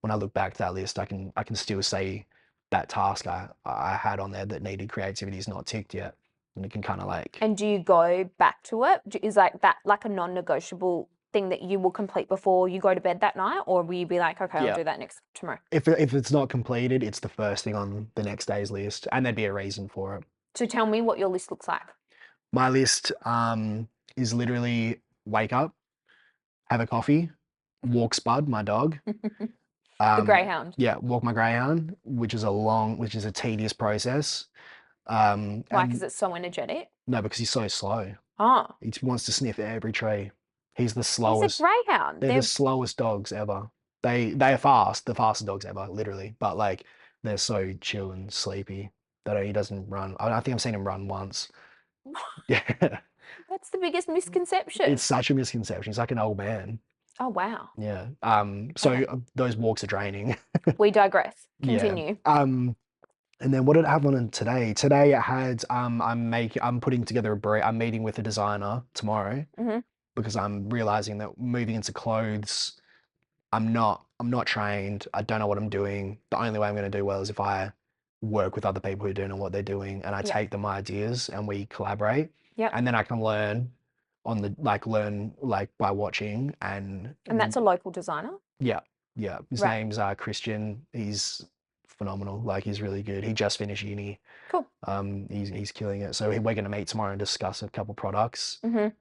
When I look back to that list, I can still say that task I had on there that needed creativity is not ticked yet, and it can kind of like. And do you go back to it? Is like that like a non-negotiable thing that you will complete before you go to bed that night, or will you be like, okay, I'll Yeah. do that tomorrow? If it's not completed, it's the first thing on the next day's list, and there'd be a reason for it. So tell me what your list looks like. My list is literally wake up, have a coffee, walk Spud, my dog. The greyhound. Yeah, walk my greyhound, which is a tedious process. Why? And Because it's so energetic. no, because he's so slow. Oh, He wants to sniff every tree. He's the he's a slowest. greyhound. They're the slowest dogs ever. They are fast, the fastest dogs ever, literally. But like they're so chill and sleepy that he doesn't run. I think I've seen him run once. Yeah, That's the biggest misconception. it's such a misconception. He's like an old man. Oh, wow. Yeah. Those walks are draining. We digress. Yeah. Continue. And then what did I have on today? Today I had I'm putting together a brief. I'm meeting with a designer tomorrow Mhm. because I'm realizing that moving into clothes, I'm not trained. I don't know what I'm doing. The only way I'm going to do well is if I work with other people who do know what they're doing, and I Yeah. take them ideas and we collaborate. Yep. And then I can learn by watching and that's a local designer? yeah, yeah. His Right. name's Christian. He's phenomenal. Like he's really good. He just finished uni. Cool. He's killing it. So we're gonna meet tomorrow and discuss a couple products. Mhm.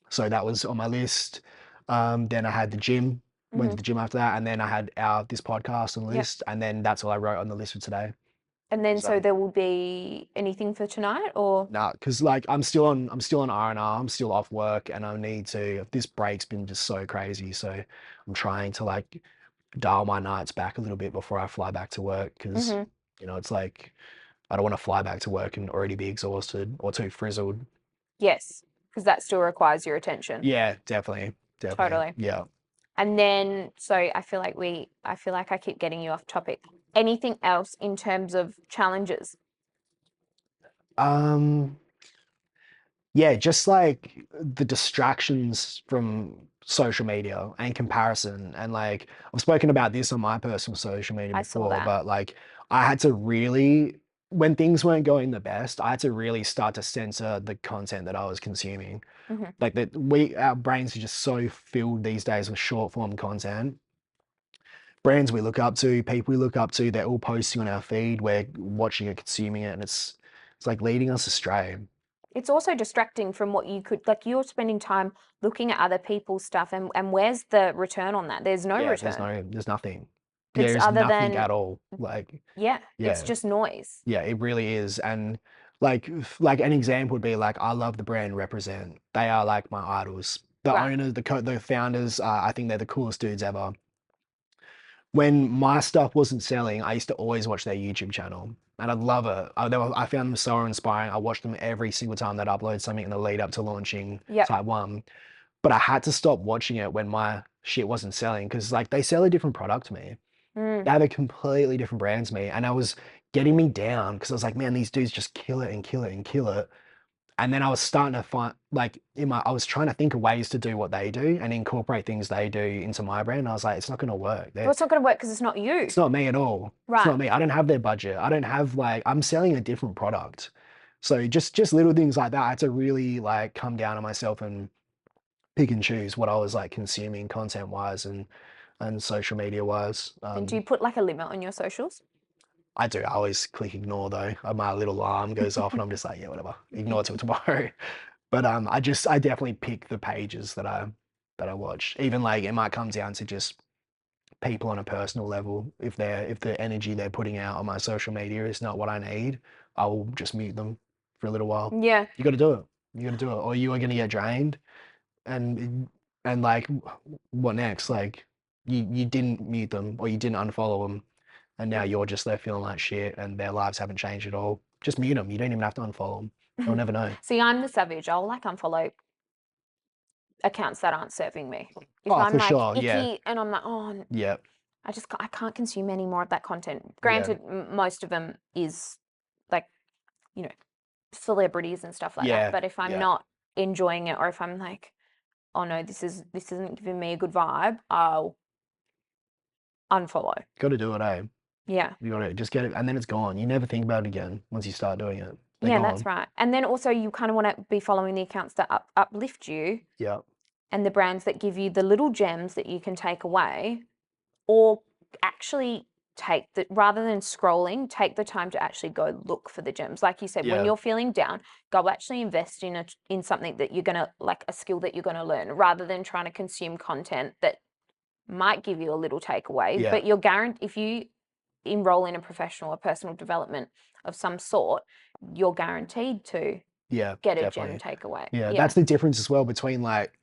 So that was on my list. Then I had the gym. Went to the gym after that, and then I had this podcast on the Yep. list, and then that's all I wrote on the list for today. And then so So- there will be anything for tonight, or Nah, because like I'm still on R&R. I'm still off work, and I need to. This break's been just so crazy, so I'm trying to like dial my nights back a little bit before I fly back to work because Mhm. it's like I don't want to fly back to work and already be exhausted or too frizzled. yes, because that still requires your attention. Yeah, definitely. Totally. Yeah. And then, so I feel like I keep getting you off topic. Anything else in terms of challenges? Yeah, just like the distractions from social media and comparison. And like I've spoken about this on my personal social media I saw before, that. but like I had to really, when things weren't going the best, I had to really start to censor the content that I was consuming. Mhm. Like our brains are just so filled these days with short form content. Brands we look up to, people we look up to, they're all posting on our feed. We're watching it, consuming it, and it's like leading us astray. It's also distracting from what you could, like you're spending time looking at other people's stuff, and where's the return on that? There's no Yeah, return. there's nothing. It's There's other nothing than, at all. Like, yeah, it's yeah, just noise. yeah, it really is. And like an example would be like, I love the brand Represent. They are like my idols. The Right. owners, the founders, I think they're the coolest dudes ever. When my stuff wasn't selling, I used to always watch their YouTube channel, and I'd love it. I found them so inspiring. I watched them every single time they'd upload something in the lead up to launching Yep. Type 1. But I had to stop watching it when my shit wasn't selling because like they sell a different product to me. Mm. They have a completely different brand to me, and I was getting me down because I was like, man, these dudes just kill it and kill it and kill it. And then I was starting to find like I was trying to think of ways to do what they do and incorporate things they do into my brand. And I was like, it's not going to work. Well, it's not going to work because it's not you. It's not me at all. Right. It's not me. I don't have their budget. I don't have like I'm selling a different product. So just little things like that. I had to really like come down on myself and pick and choose what I was like consuming content wise and social media wise. And do you put like a limit on your socials? I do. I always click ignore though. My little alarm goes off and I'm just like, yeah, whatever. Ignore till tomorrow. But I definitely pick the pages that I watch. Even like it might come down to just people on a personal level. If the energy they're putting out on my social media is not what I need, I will just mute them for a little while. Yeah. You got to do it. You got to do it, or you are going to get drained. And like, what next? Like, you didn't mute them or you didn't unfollow them, and now you're just there feeling like shit, and their lives haven't changed at all. Just mute them. You don't even have to unfollow them. They'll never know. See, I'm the savage. I'll like unfollow accounts that aren't serving me. If Oh, I'm for like sure. Yeah. icky and I'm like, oh, Yeah. I can't consume any more of that content. Yeah. Granted, most of them is like, you know, celebrities and stuff like that. Yeah. But if I'm Yeah. not enjoying it, or if I'm like, oh no, this isn't giving me a good vibe, I'll unfollow. Got to do it, eh? Yeah. You got to just get it, and then it's gone. You never think about it again once you start doing it. They're Yeah, gone. that's right. And then also you kind of want to be following the accounts that uplift you Yeah. and the brands that give you the little gems that you can take away, or actually rather than scrolling, take the time to actually go look for the gems. Like you said, when Yeah. you're feeling down, go actually invest in something that you're gonna like, a skill that you're gonna learn, rather than trying to consume content that might give you a little takeaway. Yeah. But you're guaranteed, if you enroll in a professional or personal development of some sort, you're guaranteed to Yeah. get a Definitely. gem takeaway. Yeah, that's the difference as well between like,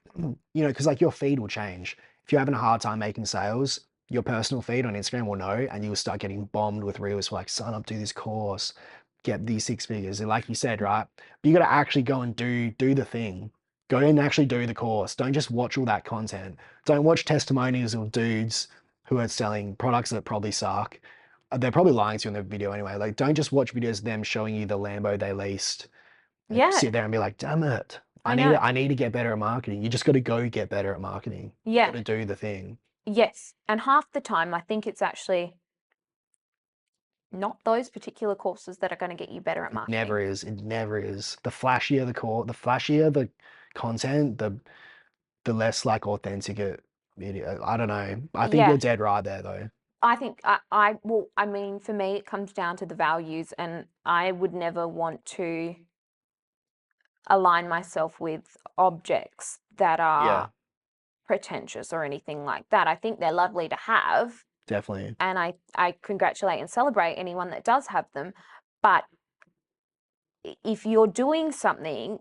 because like your feed will change. If you're having a hard time making sales, your personal feed on Instagram will know, and you'll start getting bombed with reels for like, sign up, do this course, get these 6 figures. And like you said, right? But you got to actually go and do the thing. Go and actually do the course. Don't just watch all that content. Don't watch testimonials of dudes who are selling products that probably suck. They're probably lying to you in their video anyway. Like, don't just watch videos of them showing you the Lambo they leased and Yeah. sit there and be like, damn it. I know. I need to get better at marketing. You just got to go get better at marketing. Yeah. You got to do the thing. Yes. And half the time, I think it's actually not those particular courses that are going to get you better at It marketing. never is. It never is. The flashier the flashier the content, the less like authentic it. I don't know. I think you're dead right there though. I think well, I mean, for me, it comes down to the values, and I would never want to align myself with objects that are Yeah, pretentious or anything like that. I think they're lovely to have, definitely. and I congratulate and celebrate anyone that does have them. But if you're doing something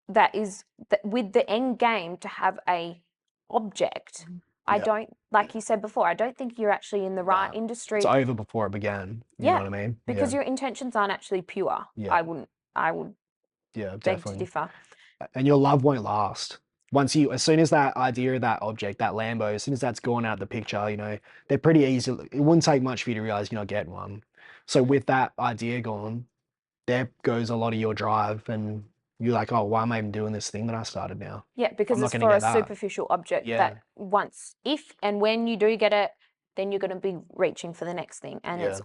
that is with the end game to have a object, I Yeah. don't, like you said before, I don't think you're actually in the right Nah, industry. It's over before it began. You know what I mean? Because Yeah. your intentions aren't actually pure. Yeah. I would Yeah, beg to definitely. differ. And your love won't last. As soon as that idea of that object, that Lambo, as soon as that's gone out of the picture, they're pretty easy. It wouldn't take much for you to realize you're not getting one. So with that idea gone, there goes a lot of your drive, and you're like, oh, why am I even doing this thing that I started now? Yeah, because I'm not it's gonna for a get that. superficial object Yeah. that once, if and when you do get it, then you're going to be reaching for the next thing, and Yeah.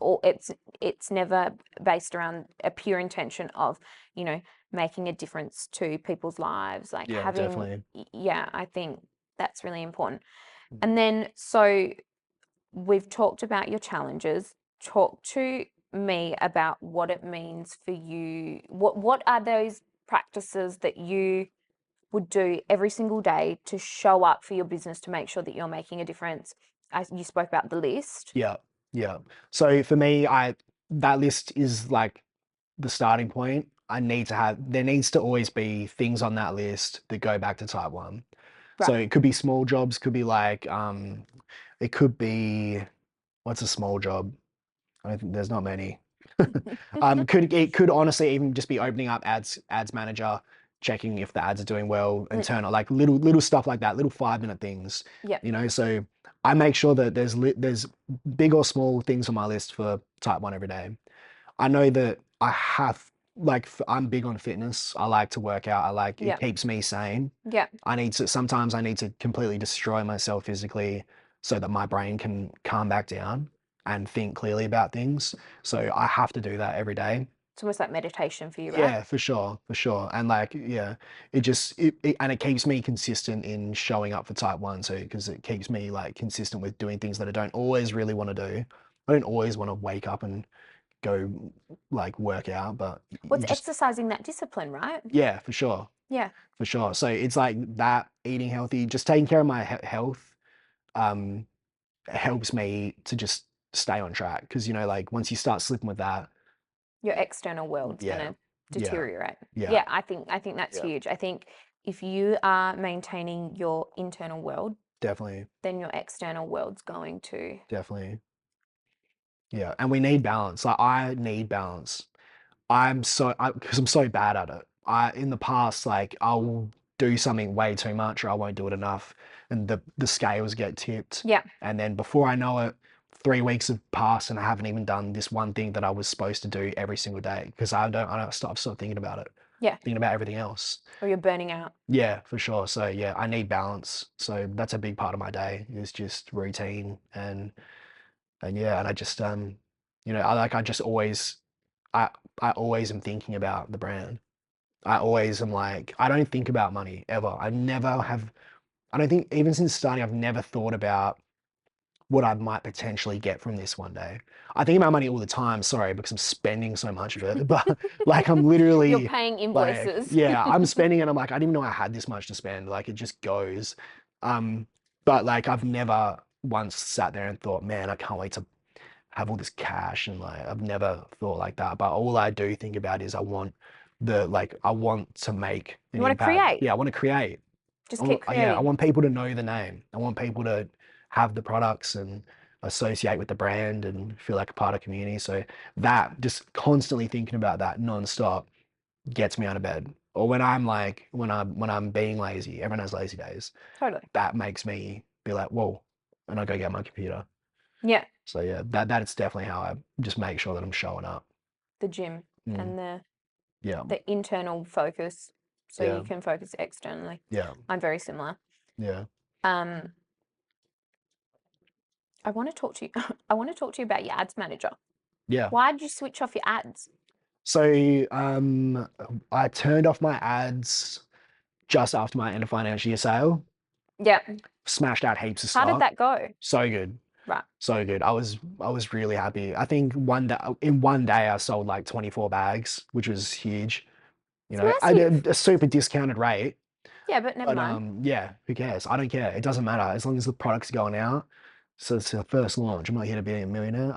it's never based around a pure intention of, making a difference to people's lives, like Yeah, having. definitely. Yeah, I think that's really important. Mm. And then, so we've talked about your challenges. Talk to me about what it means for you. What are those practices that you would do every single day to show up for your business, to make sure that you're making a difference? As you spoke about the list. Yeah. Yeah. So for me, that list is like the starting point. There needs to always be things on that list that go back to type 1. So Right. it could be small jobs, could be like, it could be, what's a small job? I don't think there's not many. It could honestly even just be opening up ads manager, checking if the ads are doing well, and turn on like little stuff like that, little 5-minute things. Yeah. So I make sure that there's big or small things on my list for type 1 every day. I know that I have, like, I'm big on fitness. I like to work out. Yeah. It keeps me sane. Yeah. Sometimes I need to completely destroy myself physically so that my brain can calm back down and think clearly about things. So I have to do that every day. It's almost like meditation for you, right? Yeah, for sure, for sure. And like, yeah, it keeps me consistent in showing up for type 1 too, because it keeps me like consistent with doing things that I don't always really want to do. I don't always want to wake up and go like work out, but Well, you it's just, exercising that discipline, right? yeah, for sure. Yeah. For sure. So it's like that, eating healthy, just taking care of my health, um, helps me to just stay on track. Because, like once you start slipping with that, Your external world's yeah, gonna yeah, deteriorate. yeah, Yeah, I think that's yeah, huge. I think if you are maintaining your internal world, definitely, then your external world's going to. definitely. Yeah. And we need balance. Like I need balance. Because I'm so bad at it. In the past, like I'll do something way too much or I won't do it enough, and the scales get tipped. Yeah. And then before I know it, 3 weeks have passed and I haven't even done this one thing that I was supposed to do every single day because I don't stop thinking about it, Yeah. thinking about everything else. Or you're burning out. Yeah, for sure. So yeah, I need balance. So that's a big part of my day is just routine and yeah, and I just I just always I I always am thinking about the brand. I always am like, I don't think about money ever. I never have, I don't think, even since starting, I've never thought about what I might potentially get from this one day. I think about money all the time, sorry, because I'm spending so much of it. But like, I'm You're literally paying like, invoices. yeah, I'm spending and I'm like, I didn't even know I had this much to spend. Like, it just goes. Um, but like, I've never once sat there and thought, man, I can't wait to have all this cash and like I've never thought like that. But all I do think about is I want to make You an want to impact. create. Yeah, I want to create. Just keep Yeah, I creating. want people to know the name. I want people to have the products and associate with the brand and feel like a part of community. So that just constantly thinking about that nonstop gets me out of bed. Or when I'm being lazy, everyone has lazy days. Totally. That makes me be like, whoa, and I go get my computer. Yeah. So yeah, that's definitely how I just make sure that I'm showing up. The gym Mm, and yeah, the internal focus so you yeah, can focus externally. yeah, I'm very similar. yeah, Um, I want to talk to you. I want to talk to you about your ads manager. yeah. Why did you switch off your ads? So I turned off my ads just after my end of financial year sale. Yeah. Smashed out heaps of How did stock. that go? So good, Right. so good. I was really happy. I think in one day I sold like 24 bags, which was huge. It's I massive. did a super discounted rate. Yeah, but never But mind. yeah, who cares? I don't care. It doesn't matter as long as the product's going out. So it's the first launch. I'm not here to be a millionaire.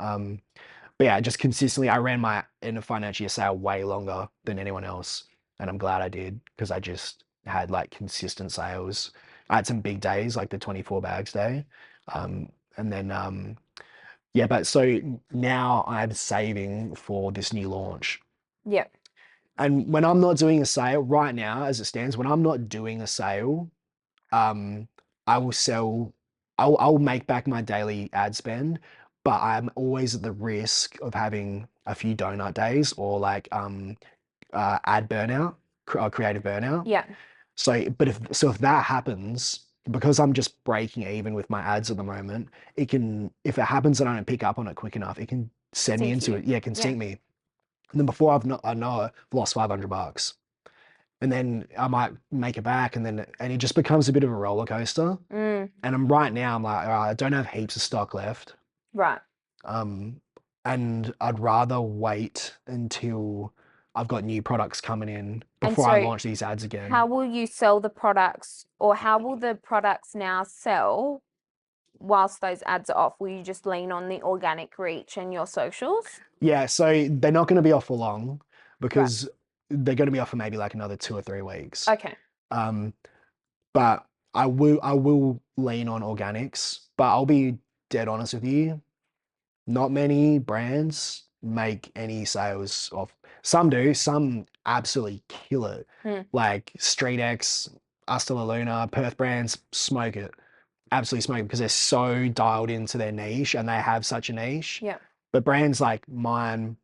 But yeah, just consistently, I ran my end of financial year sale way longer than anyone else, and I'm glad I did because I just had like consistent sales. I had some big days like the 24 bags day, and then yeah. But so now I'm saving for this new launch. Yeah. And when I'm not doing a sale right now, as it stands, when I'm not doing a sale, um, I will sell, I'll make back my daily ad spend, but I'm always at the risk of having a few donut days or like ad burnout, creative burnout. Yeah. So, but if that happens, because I'm just breaking even with my ads at the moment, if it happens and I don't pick up on it quick enough, it can send me Sink into you. it. Yeah, it can Yeah. sink me. And then before I know it, I've lost $500 and then I might make it back, and it just becomes a bit of a roller coaster. Mm, And I'm like, all right, I don't have heaps of stock left, right. um, and I'd rather wait until I've got new products coming in And before I so launch these ads how again. will you sell the products or how will the products now sell whilst those ads are off? Will you just lean on the organic reach and your socials? Yeah, so they're not going to be off for long Right. because they're going to be off for maybe like another 2 or 3 weeks. Okay. Um, but I will lean on organics, but I'll be dead honest with you. Not many brands make any sales of. Some do, some absolutely kill it. Hmm. Like StreetX, Hasta La Luna, Perth brands smoke it. Absolutely smoke it because they're so dialed into their niche and they have such a niche. Yeah. But brands like mine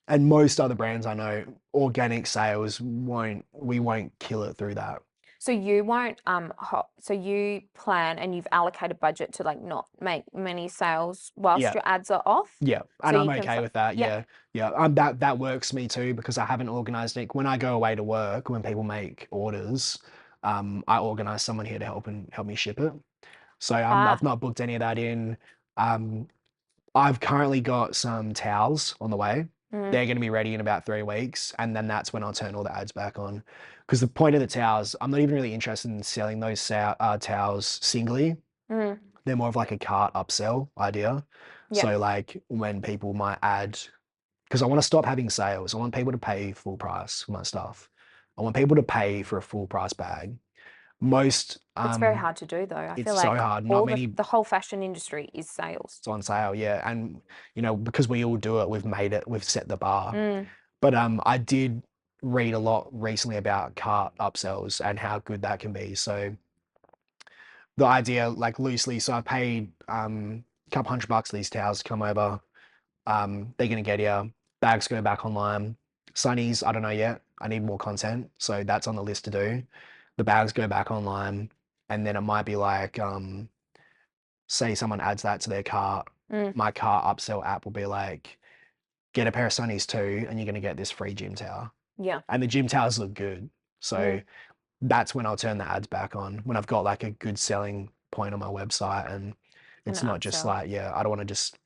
and most other brands I know, organic sales we won't kill it through that. So you won't so you plan and you've allocated budget to like not make many sales whilst Yeah. your ads are off. Yeah, So and I'm you can okay with that. yeah. Yeah, yeah. That works for me too because I haven't organized it. When I go away to work, when people make orders, I organize someone here to help me ship it. So I've Ah, not booked any of that in. Um, I've currently got some towels on the way. Mm. They're going to be ready in about 3 weeks, and then that's when I'll turn all the ads back on. Because the point of the towels, I'm not even really interested in selling those towels singly. Mm. They're more of like a cart upsell idea. Yeah. So like when people might add, because I want to stop having sales. I want people to pay full price for my stuff. I want people to pay for a full price bag. Most It's very hard to do though. I it's feel so like hard. Not all many the whole fashion industry is sales. it's on sale, yeah. And you know, because we all do it, we've set the bar. Mm. But I did read a lot recently about cart upsells and how good that can be. So the idea, like loosely, so I paid a couple $100 for these towels to come over. They're gonna get here. Bags go back online. Sunnies, I don't know yet. I need more content, so that's on the list to do. The bags go back online, and then it might be like, say someone adds that to their cart. Mm. My cart upsell app will be like, get a pair of sunnies too, and you're gonna get this free gym towel. Yeah. And the gym towels look good, so that's when I'll turn the ads back on, when I've got like a good selling point on my website, and An it's not just upsell. like, yeah, I don't want to just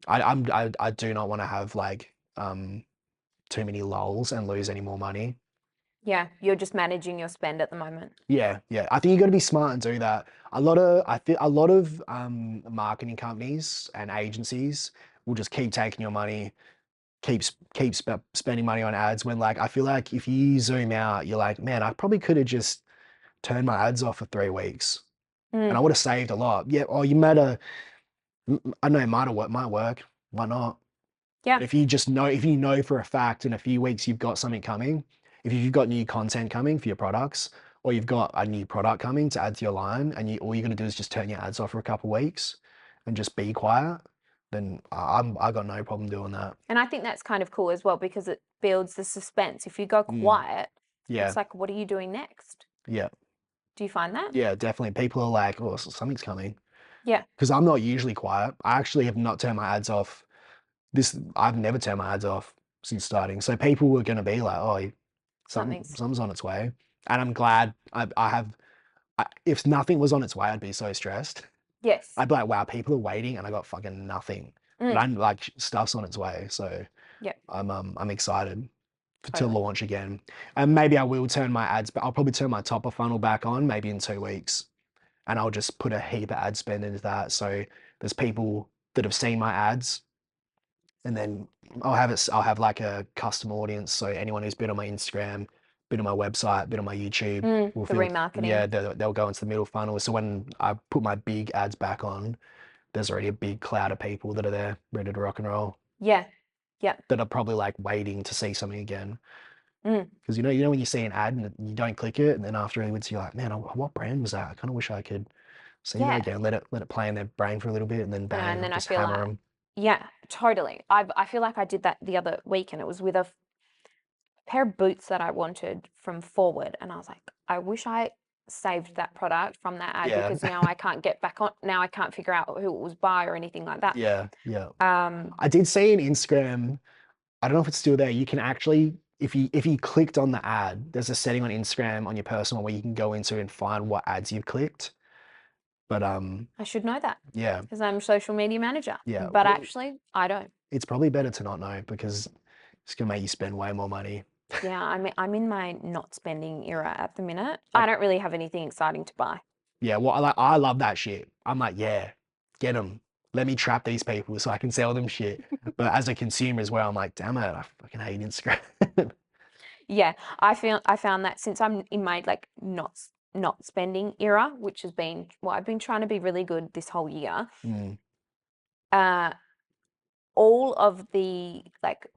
I do not want to have like too many lulls and lose any more money. Yeah. You're just managing your spend at the moment. Yeah, yeah. I think you got to be smart and do that. I think a lot of marketing companies and agencies will just keep taking your money, spending money on ads, when like I feel like if you zoom out, you're like, man, I probably could have just turned my ads off for 3 weeks and I Mm. would have saved a lot. Yeah, or you matter. I know it might work. Why not? Yeah. But if you just know, if you know for a fact in a few weeks you've got something coming, if you've got new content coming for your products, or you've got a new product coming to add to your line, and all you're gonna do is just turn your ads off for a couple of weeks and just be quiet, then I got no problem doing that. And I think that's kind of cool as well because it builds the suspense. If you go quiet, Yeah, it's like, what are you doing next? yeah, Do you find that? yeah, definitely. People are like, oh, something's coming. Yeah. Because I'm not usually quiet. I actually have not turned my ads off. I've never turned my ads off since starting. So people were gonna be like, oh, Something's. something's on its way. And I'm glad I have. If nothing was on its way, I'd be so stressed. Yes. I'd be like, wow, people are waiting, and I got fucking nothing. But I'm like, stuff's on its way, so Yeah. I'm excited to Totally. launch again. And maybe I will turn my ads, but I'll probably turn my top of funnel back on maybe in 2 weeks, and I'll just put a heap of ad spend into that. So there's people that have seen my ads, and then I'll have like a custom audience. So anyone who's been on my Instagram, been on my website, been on my YouTube will The feel, remarketing. yeah, they'll go into the middle funnel. So when I put my big ads back on, there's already a big cloud of people that are there ready to rock and roll, Yeah. Yeah. that are probably like waiting to see something again. Mm. Because you know when you see an ad and you don't click it, and then afterwards you're like, man, what brand was that? I kind of wish I could see that Yeah. again. Let it play in their brain for a little bit, and then I know, bang, and then I just feel hammer like, them. yeah, totally. I feel like I did that the other week, and it was with a pair of boots that I wanted from Forward, and I was like, I wish I saved that product from that ad Yeah. because now I can't get back on. Now I can't figure out who it was by or anything like that. Yeah, yeah. Um, I did see in Instagram, I don't know if it's still there. You can actually, if you clicked on the ad, there's a setting on Instagram on your personal where you can go into and find what ads you've clicked. But I should know that yeah, because I'm social media manager. yeah. But actually, I don't. It's probably better to not know, because it's gonna make you spend way more money. Yeah, I'm in my not spending era at the minute. I Like, don't really have anything exciting to buy. yeah, well, I love that shit. I'm like, yeah, get them. Let me trap these people so I can sell them shit. But as a consumer as well, I'm like, damn it, I fucking hate Instagram. Yeah, I found that since I'm in my like not spending era, which has been well, I've been trying to be really good this whole year. Mm, Uh, all of the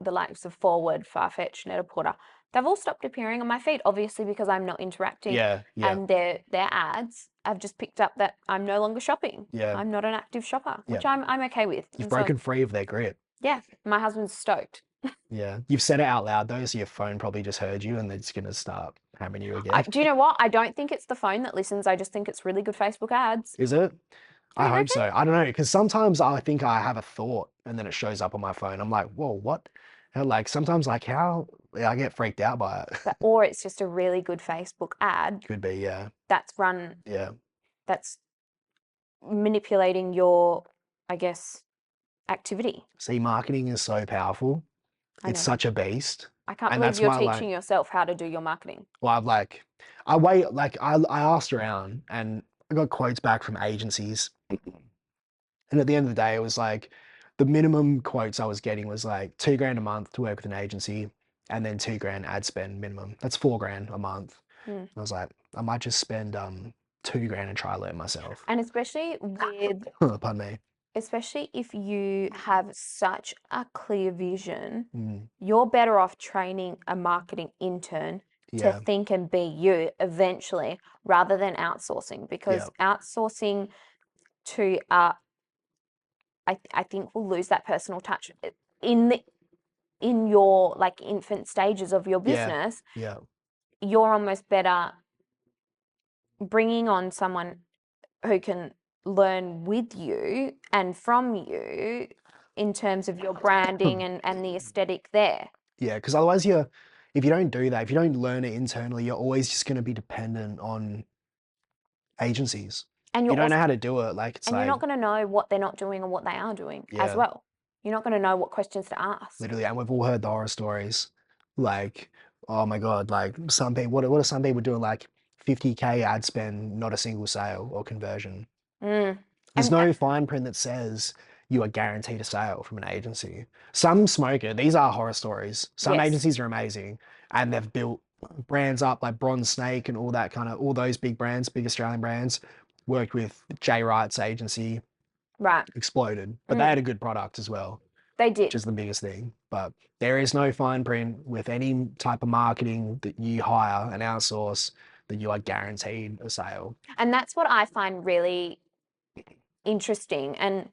likes of Forward, Farfetch, Net-a-Porter, they've all stopped appearing on my feed, obviously because I'm not interacting. yeah, yeah, And their ads, I've just picked up that I'm no longer shopping. yeah. I'm not an active shopper, which Yeah. I'm okay with. You've And so, broken free of their grip. yeah, my husband's stoked. Yeah. You've said it out loud though, so your phone probably just heard you, and they're just gonna start hammering you again. Do you know what? I don't think it's the phone that listens. I just think it's really good Facebook ads. Is it? I You hope reckon? so. I don't know, because sometimes I think I have a thought and then it shows up on my phone. I'm like, whoa, what? And like sometimes like how, yeah, I get freaked out by it. Or it's just a really good Facebook ad Could be, yeah. that's run, Yeah. that's manipulating your, I guess, activity. See, marketing is so powerful. I It's know. such a beast. I can't And believe that's you're why, like, teaching yourself how to do your marketing. well, I asked around and I got quotes back from agencies. And at the end of the day, it was like the minimum quotes I was getting was like 2 grand a month to work with an agency and then 2 grand ad spend minimum. That's 4 grand a month. Mm. I was like, I might just spend 2 grand and try to learn myself. And especially with, Pardon me. especially if you have such a clear vision, Mm, you're better off training a marketing intern to yeah, think and be you eventually rather than outsourcing, yeah, because outsourcing to I think we'll lose that personal touch in the in your like infant stages of your yeah, business. yeah, You're almost better bringing on someone who can learn with you and from you in terms of your branding and the aesthetic there. yeah. Because otherwise, if you don't do that, if you don't learn it internally, you're always just going to be dependent on agencies. And If you're you don't know also, how to do it, like it's and you're like, not going to know what they're not doing and what they are doing as yeah, well. You're not going to know what questions to ask. literally. And we've all heard the horror stories, like, oh my God, like some people, what are some people doing? Like 50K ad spend, not a single sale or conversion. Mm. There's And no fine print that says you are guaranteed a sale from an agency. Some smoke it. These are horror stories. Some yes, agencies are amazing and they've built brands up like Bronze Snake and all that kind of, all those big brands, big Australian brands. Worked with Jay Wright's agency, right. exploded, but they Mm. had a good product as well, They which did. is the biggest thing. But there is no fine print with any type of marketing that you hire and outsource that you are guaranteed a sale. And that's what I find really interesting. And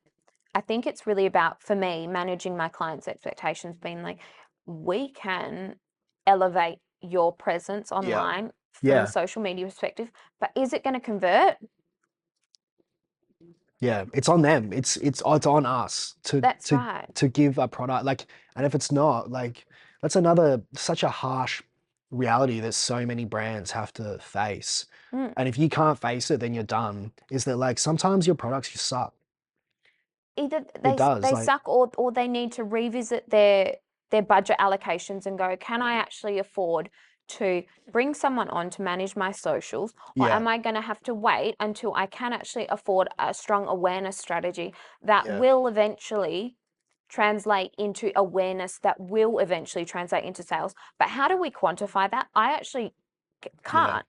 I think it's really about, for me, managing my clients' expectations, being like, we can elevate your presence Yeah. online from a Yeah. social media perspective, but is it going to convert? Yeah, it's on them. It's on us to That's to right. to give a product like, and if it's not, like that's another such a harsh reality that so many brands have to face. Mm. And if you can't face it, then you're done. Is that like sometimes your products just suck. Either It does. they Like, suck, or they need to revisit their budget allocations and go, can I actually afford to bring someone on to manage my socials, or yeah, am I going to have to wait until I can actually afford a strong awareness strategy that yeah, will eventually translate into awareness, that will eventually translate into sales? But how do we quantify that? I actually yeah, can't.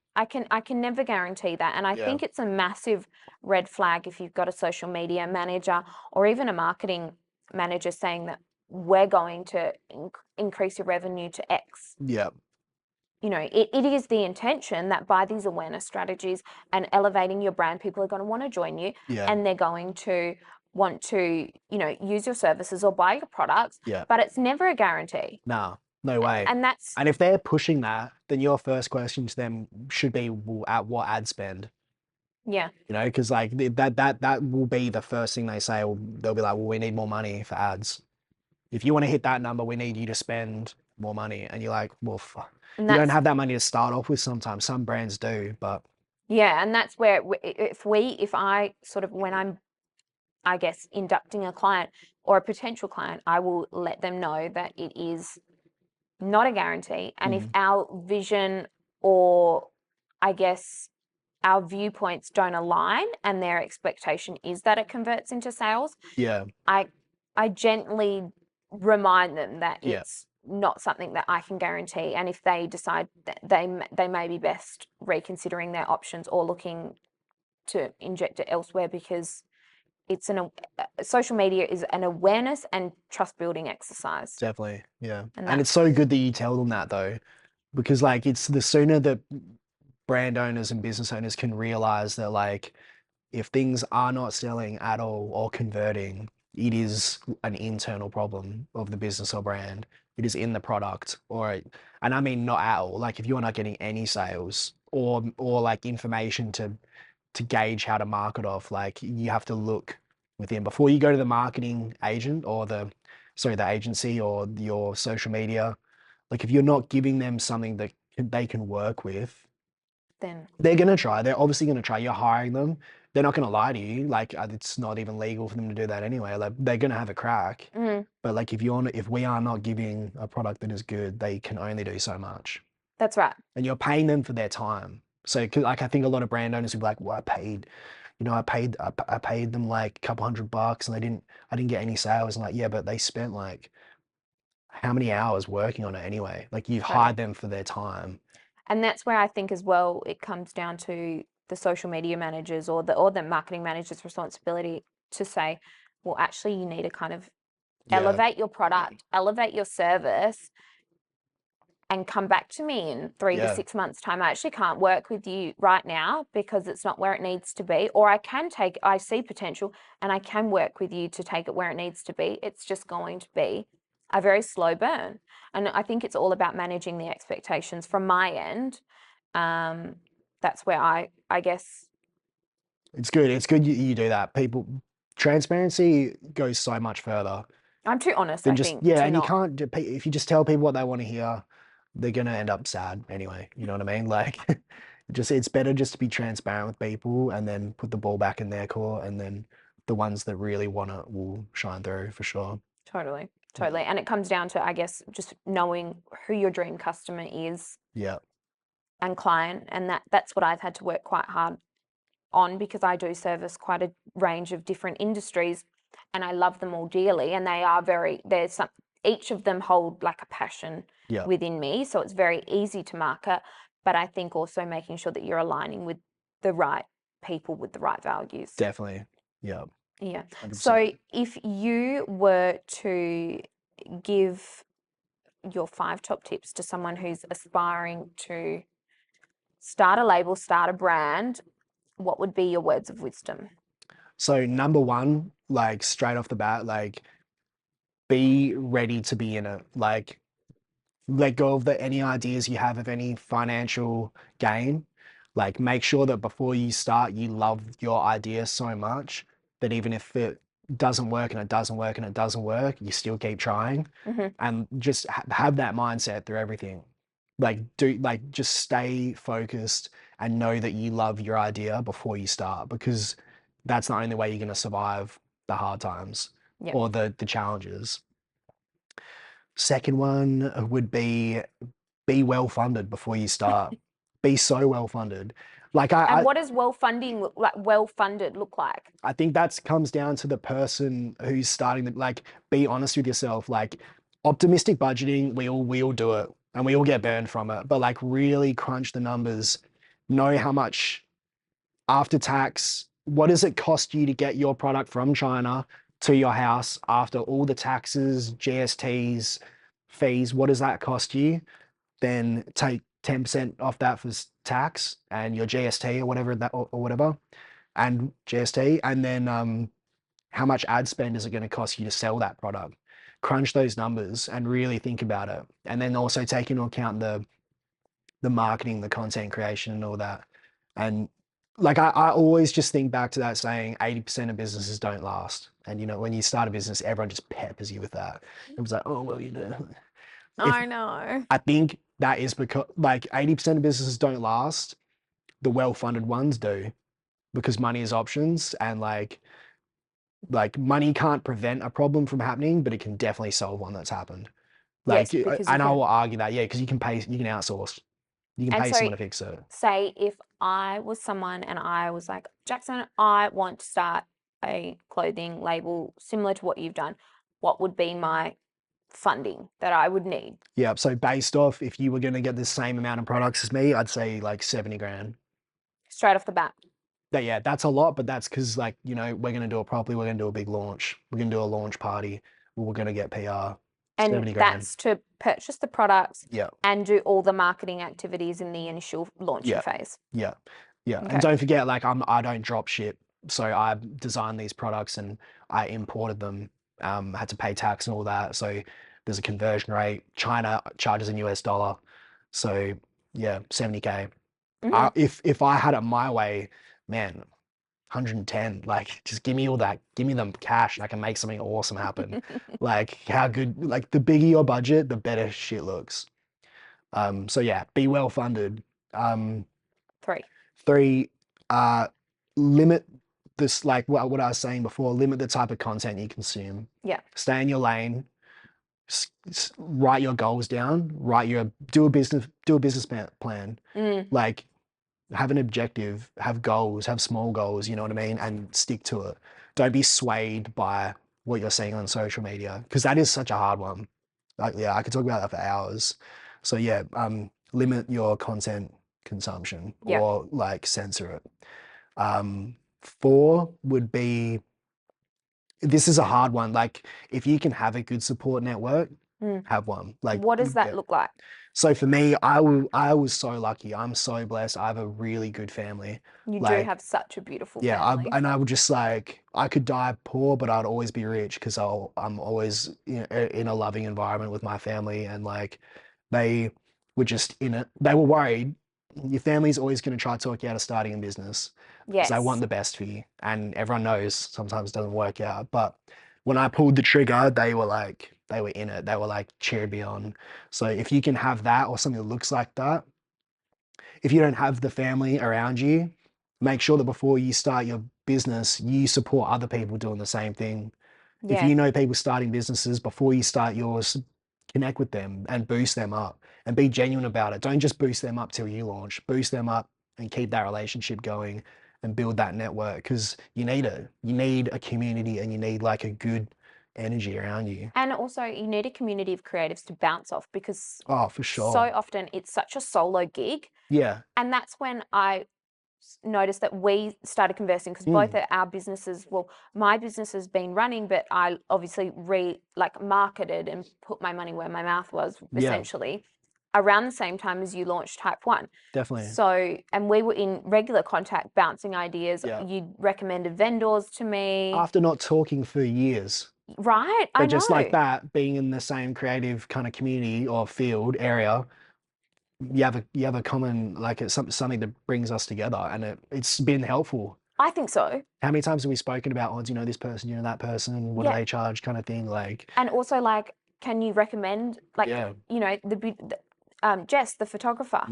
I can never guarantee that. And I yeah, think it's a massive red flag if you've got a social media manager or even a marketing manager saying that we're going to increase your revenue to X. yeah, It is the intention that by these awareness strategies and elevating your brand, people are going to want to join you, yeah, and they're going to want to, use your services or buy your products, yeah. but it's never a guarantee. Nah, no way. And that's, And if they're pushing that, then your first question to them should be, well, at what ad spend? yeah, Because like that will be the first thing they say. They'll be like, well, we need more money for ads. If you want to hit that number, we need you to spend more money. And you're like, well, and you don't that's, have that money to start off with sometimes. Some brands do, but yeah, and that's where if I sort of, when I'm, I guess, inducting a client or a potential client, I will let them know that it is not a guarantee. And if mm, our vision, or I guess our viewpoints don't align and their expectation is that it converts into sales, yeah, I I gently remind them that yeah, it's not something that I can guarantee. And if they decide that they may be best reconsidering their options or looking to inject it elsewhere, because it's social media is an awareness and trust building exercise. definitely, yeah. And And it's that's, so good that you tell them that though, because like it's the sooner that brand owners and business owners can realize that like if things are not selling at all or converting, it is an internal problem of the business or brand. It is in the product and I mean not at all. Like if you're not getting any sales or like information to gauge how to market off, like you have to look within before you go to the marketing agent or the agency or your social media. Like if you're not giving them something that they can work with, then. They're going to try. They're obviously going to try. You're hiring them. They're not going to lie to you. Like, it's not even legal for them to do that anyway. Like, they're going to have a crack. But like, if we are not giving a product that is good, they can only do so much. That's right. And you're paying them for their time. So, 'cause, like, I think a lot of brand owners will be like, well, I paid them like a couple $100 and I didn't get any sales. And like, yeah, but they spent like how many hours working on it anyway? Like, you've Totally. hired them for their time. And that's where I think as well it comes down to the social media managers or the marketing manager's responsibility to say, well, actually, you need to kind of Yeah, elevate your product, elevate your service, and come back to me in 3 to Yeah. 6 months' time. I actually can't work with you right now because it's not where it needs to be. Or I see potential and I can work with you to take it where it needs to be. It's just going to be a very slow burn. And I think it's all about managing the expectations from my end. That's where I guess, it's good. It's good you do that. Transparency goes so much further I'm too honest, than I just, think, yeah, to and you not. can't, if you just tell people what they want to hear, they're going to end up sad anyway. You know what I mean? Like, it's better just to be transparent with people and then put the ball back in their court, and then the ones that really want it will shine through for sure. Totally. And it comes down to, I guess, just knowing who your dream customer is Yeah. and client. And that's what I've had to work quite hard on because I do service quite a range of different industries and I love them all dearly. And each of them hold like a passion Yeah. within me. So it's very easy to market. But I think also making sure that you're aligning with the right people with the right values. Definitely. Yeah. Yeah. 100%. So if you were to give your 5 top tips to someone who's aspiring to start a label, start a brand, what would be your words of wisdom? So number one, like straight off the bat, like be ready to be in it. Like, let go of any ideas you have of any financial gain. Like, make sure that before you start, you love your idea so much that even if it doesn't work and it doesn't work and it doesn't work, you still keep trying, and just have that mindset through everything. Just stay focused and know that you love your idea before you start, because that's the only way you're going to survive the hard times Yep. or the challenges. Second one would be well funded before you start. Be so well funded. Like And what does well funded look like? I think that comes down to the person who's starting like, be honest with yourself. Like, optimistic budgeting, we all do it and we all get burned from it. But like, really crunch the numbers, know how much after tax, what does it cost you to get your product from China to your house after all the taxes, GSTs, fees, what does that cost you? Then take 10% off that for tax and your GST or whatever or whatever, and GST, and then how much ad spend is it going to cost you to sell that product? Crunch those numbers and really think about it, and then also take into account the marketing, the content creation, and all that. And like, I always just think back to that saying, 80% of businesses don't last. And you know, when you start a business, everyone just peppers you with that. It was like, oh well, you know. I know. I think that is because like 80% of businesses don't last. The well-funded ones do, because money is options, and like money can't prevent a problem from happening, but it can definitely solve one that's happened. Yes, Like, because and I will argue that, yeah, because you can outsource. You can And pay so someone to fix it. say if I was someone and I was like, Jackson, I want to start a clothing label similar to what you've done, what would be my funding that I would need? Yeah. So based off, if you were going to get the same amount of products as me, I'd say like 70 grand. Straight off the bat. Yeah, that's a lot, but that's because, like, you know, we're going to do it properly. We're going to do a big launch. We're going to do a launch party. We're going to get PR. And 70 grand. that's to purchase the products Yeah. and do all the marketing activities in the initial launching phase. Yeah. Yeah. Okay. And don't forget, like, I don't drop ship. So I designed these products and I imported them, had to pay tax and all that. So there's a conversion rate. China charges in US dollar. So yeah, 70K. If I had it my way, man, 110, like, just give me all that, give me them cash, and I can make something awesome happen. Like, how good, like, the bigger your budget, the better shit looks. So yeah, be well funded. 3. 3, limit this, like what I was saying before, limit the type of content you consume. Yeah. Stay in your lane. Write your goals down. Do a business plan. Like, have an objective, have goals, have small goals, you know what I mean? And stick to it. Don't be swayed by what you're seeing on social media, because that is such a hard one. Like, yeah, I could talk about that for hours. So yeah, limit your content consumption, Yeah. or like censor it. 4 would be, this is a hard one. Like, if you can have a good support network, have one. Like, What does that yeah. look like? So for me, I was so lucky. I'm so blessed. I have a really good family. You do Like, have such a beautiful yeah, family. and I would just like, I could die poor, but I'd always be rich, because I'm always, you know, in a loving environment with my family, and like, they were just in it. They were worried. Your family's always going to try to talk you out of starting a business, because they want Yes. the best for you, and everyone knows sometimes it doesn't work out. But when I pulled the trigger, they were in it. They were like, cheer me on. So if you can have that, or something that looks like that, if you don't have the family around you, make sure that before you start your business, you support other people doing the same thing. If Yeah. you know people starting businesses, before you start yours, connect with them and boost them up, and be genuine about it. Don't just boost them up till you launch. Boost them up and keep that relationship going, and build that network, because you need it. You need a community, and you need like a good energy around you. And also, you need a community of creatives to bounce off, because Oh, for so sure. often it's such a solo gig. Yeah. And that's when I noticed that we started conversing, because both of our businesses, well, my business has been running, but I obviously marketed and put my money where my mouth was, Yeah. essentially, around the same time as you launched Type 1. Definitely. So, and we were in regular contact, bouncing ideas. Yeah. You recommended vendors to me. After not talking for years. Right, I But know. just like that, being in the same creative kind of community or field area, you have a common, like, it's something that brings us together, and it's been helpful. I think so. How many times have we spoken about, oh, do you know this person, you know that person, what do Yeah. they charge, kind of thing, like. And also, like, can you recommend, like, Yeah. you know, Jess, the photographer,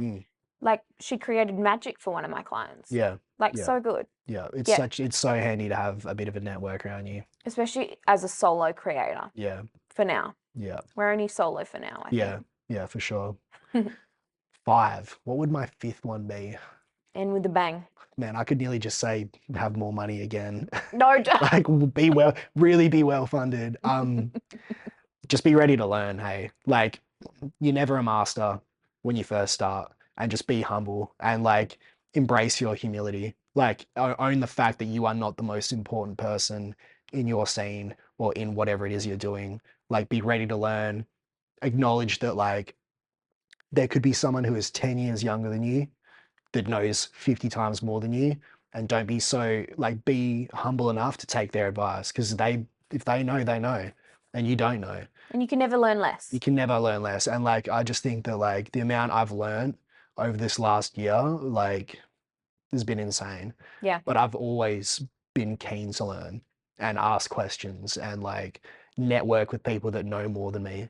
like, she created magic for one of my clients. Yeah. Like, Yeah. so good. Yeah, Yeah. it's so handy to have a bit of a network around you. Especially as a solo creator. Yeah. For now. Yeah. We're only solo for now, I Yeah. think. Yeah, for sure. 5. What would my 5th one be? And with a bang. Man, I could nearly just say have more money again. No, Like, really be well funded. Just be ready to learn, hey. Like, you're never a master when you first start, and just be humble, and like, embrace your humility. Like, own the fact that you are not the most important person in your scene, or in whatever it is you're doing. Like, be ready to learn. Acknowledge that, like, there could be someone who is 10 years younger than you that knows 50 times more than you, and don't be so, like, be humble enough to take their advice, because if they know, they know, and you don't know. And you can never learn less. You can never learn less. And like, I just think that, like, the amount I've learned over this last year, like, has been insane. Yeah. But I've always been keen to learn and ask questions, and like, network with people that know more than me.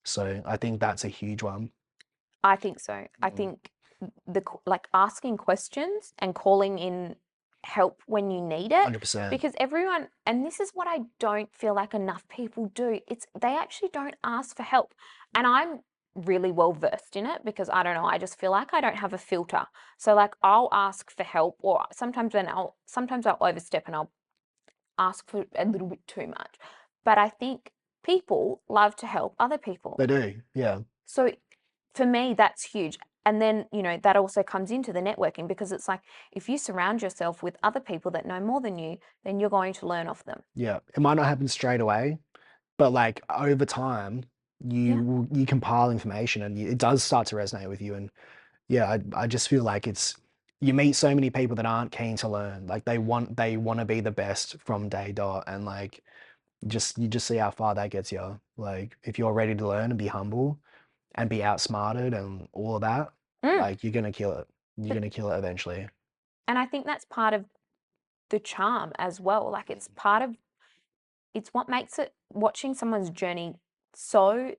So I think that's a huge one. I think so. I think like, asking questions and calling in help when you need it. 100%. Because everyone, and this is what I don't feel like enough people do, they actually don't ask for help. And I'm really well versed in it, because I don't know, I just feel like I don't have a filter. So, like, I'll ask for help, or sometimes I'll overstep and I'll ask for a little bit too much. But I think people love to help other people. They do, yeah. So for me, that's huge. And then, you know, that also comes into the networking, because it's like, if you surround yourself with other people that know more than you, then you're going to learn off them. Yeah, it might not happen straight away, but like, over time, you compile information, and it does start to resonate with you. And yeah, I just feel like you meet so many people that aren't keen to learn. Like, they want to be the best from day dot, and like, you just see how far that gets you. Like, if you're ready to learn and be humble and be outsmarted and all of that, like, you're gonna kill it. You're gonna kill it eventually. And I think that's part of the charm as well. Like, it's what makes watching someone's journey so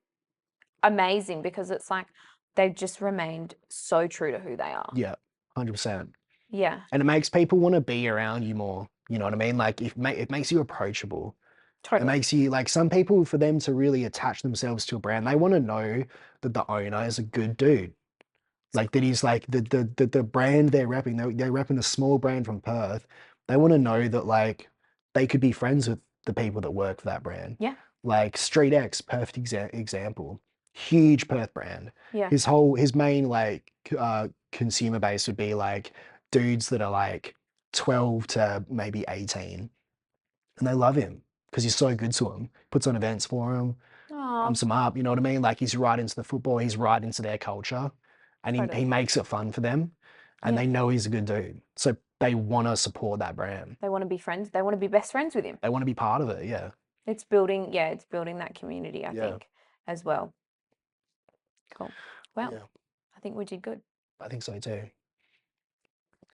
amazing, because it's like they've just remained so true to who they are. Yeah, 100%. Yeah, And it makes people want to be around you more. You know what I mean? Like it makes you approachable. It totally. makes you like some people for them to really attach themselves to a brand, they want to know that the owner is a good dude. Like that he's like the brand they're repping, they're repping a small brand from Perth. They want to know that like they could be friends with the people that work for that brand. Yeah, Like Street X, perfect example. Huge Perth brand. yeah, His main like consumer base would be like dudes that are like 12 to maybe 18. And they love him because he's so good to them. Puts on events for them, oh, pumps them up, you know what I mean? Like he's right into the football, he's right into their culture, and he totally. makes it fun for them, and Yeah, they know he's a good dude. So they want to support that brand. they want to be friends. They want to be best friends with him. They want to be part of it, yeah. It's building, yeah, it's building that community, I Yeah. think, as well. Cool. Well, Yeah. I think we did good. I think so too.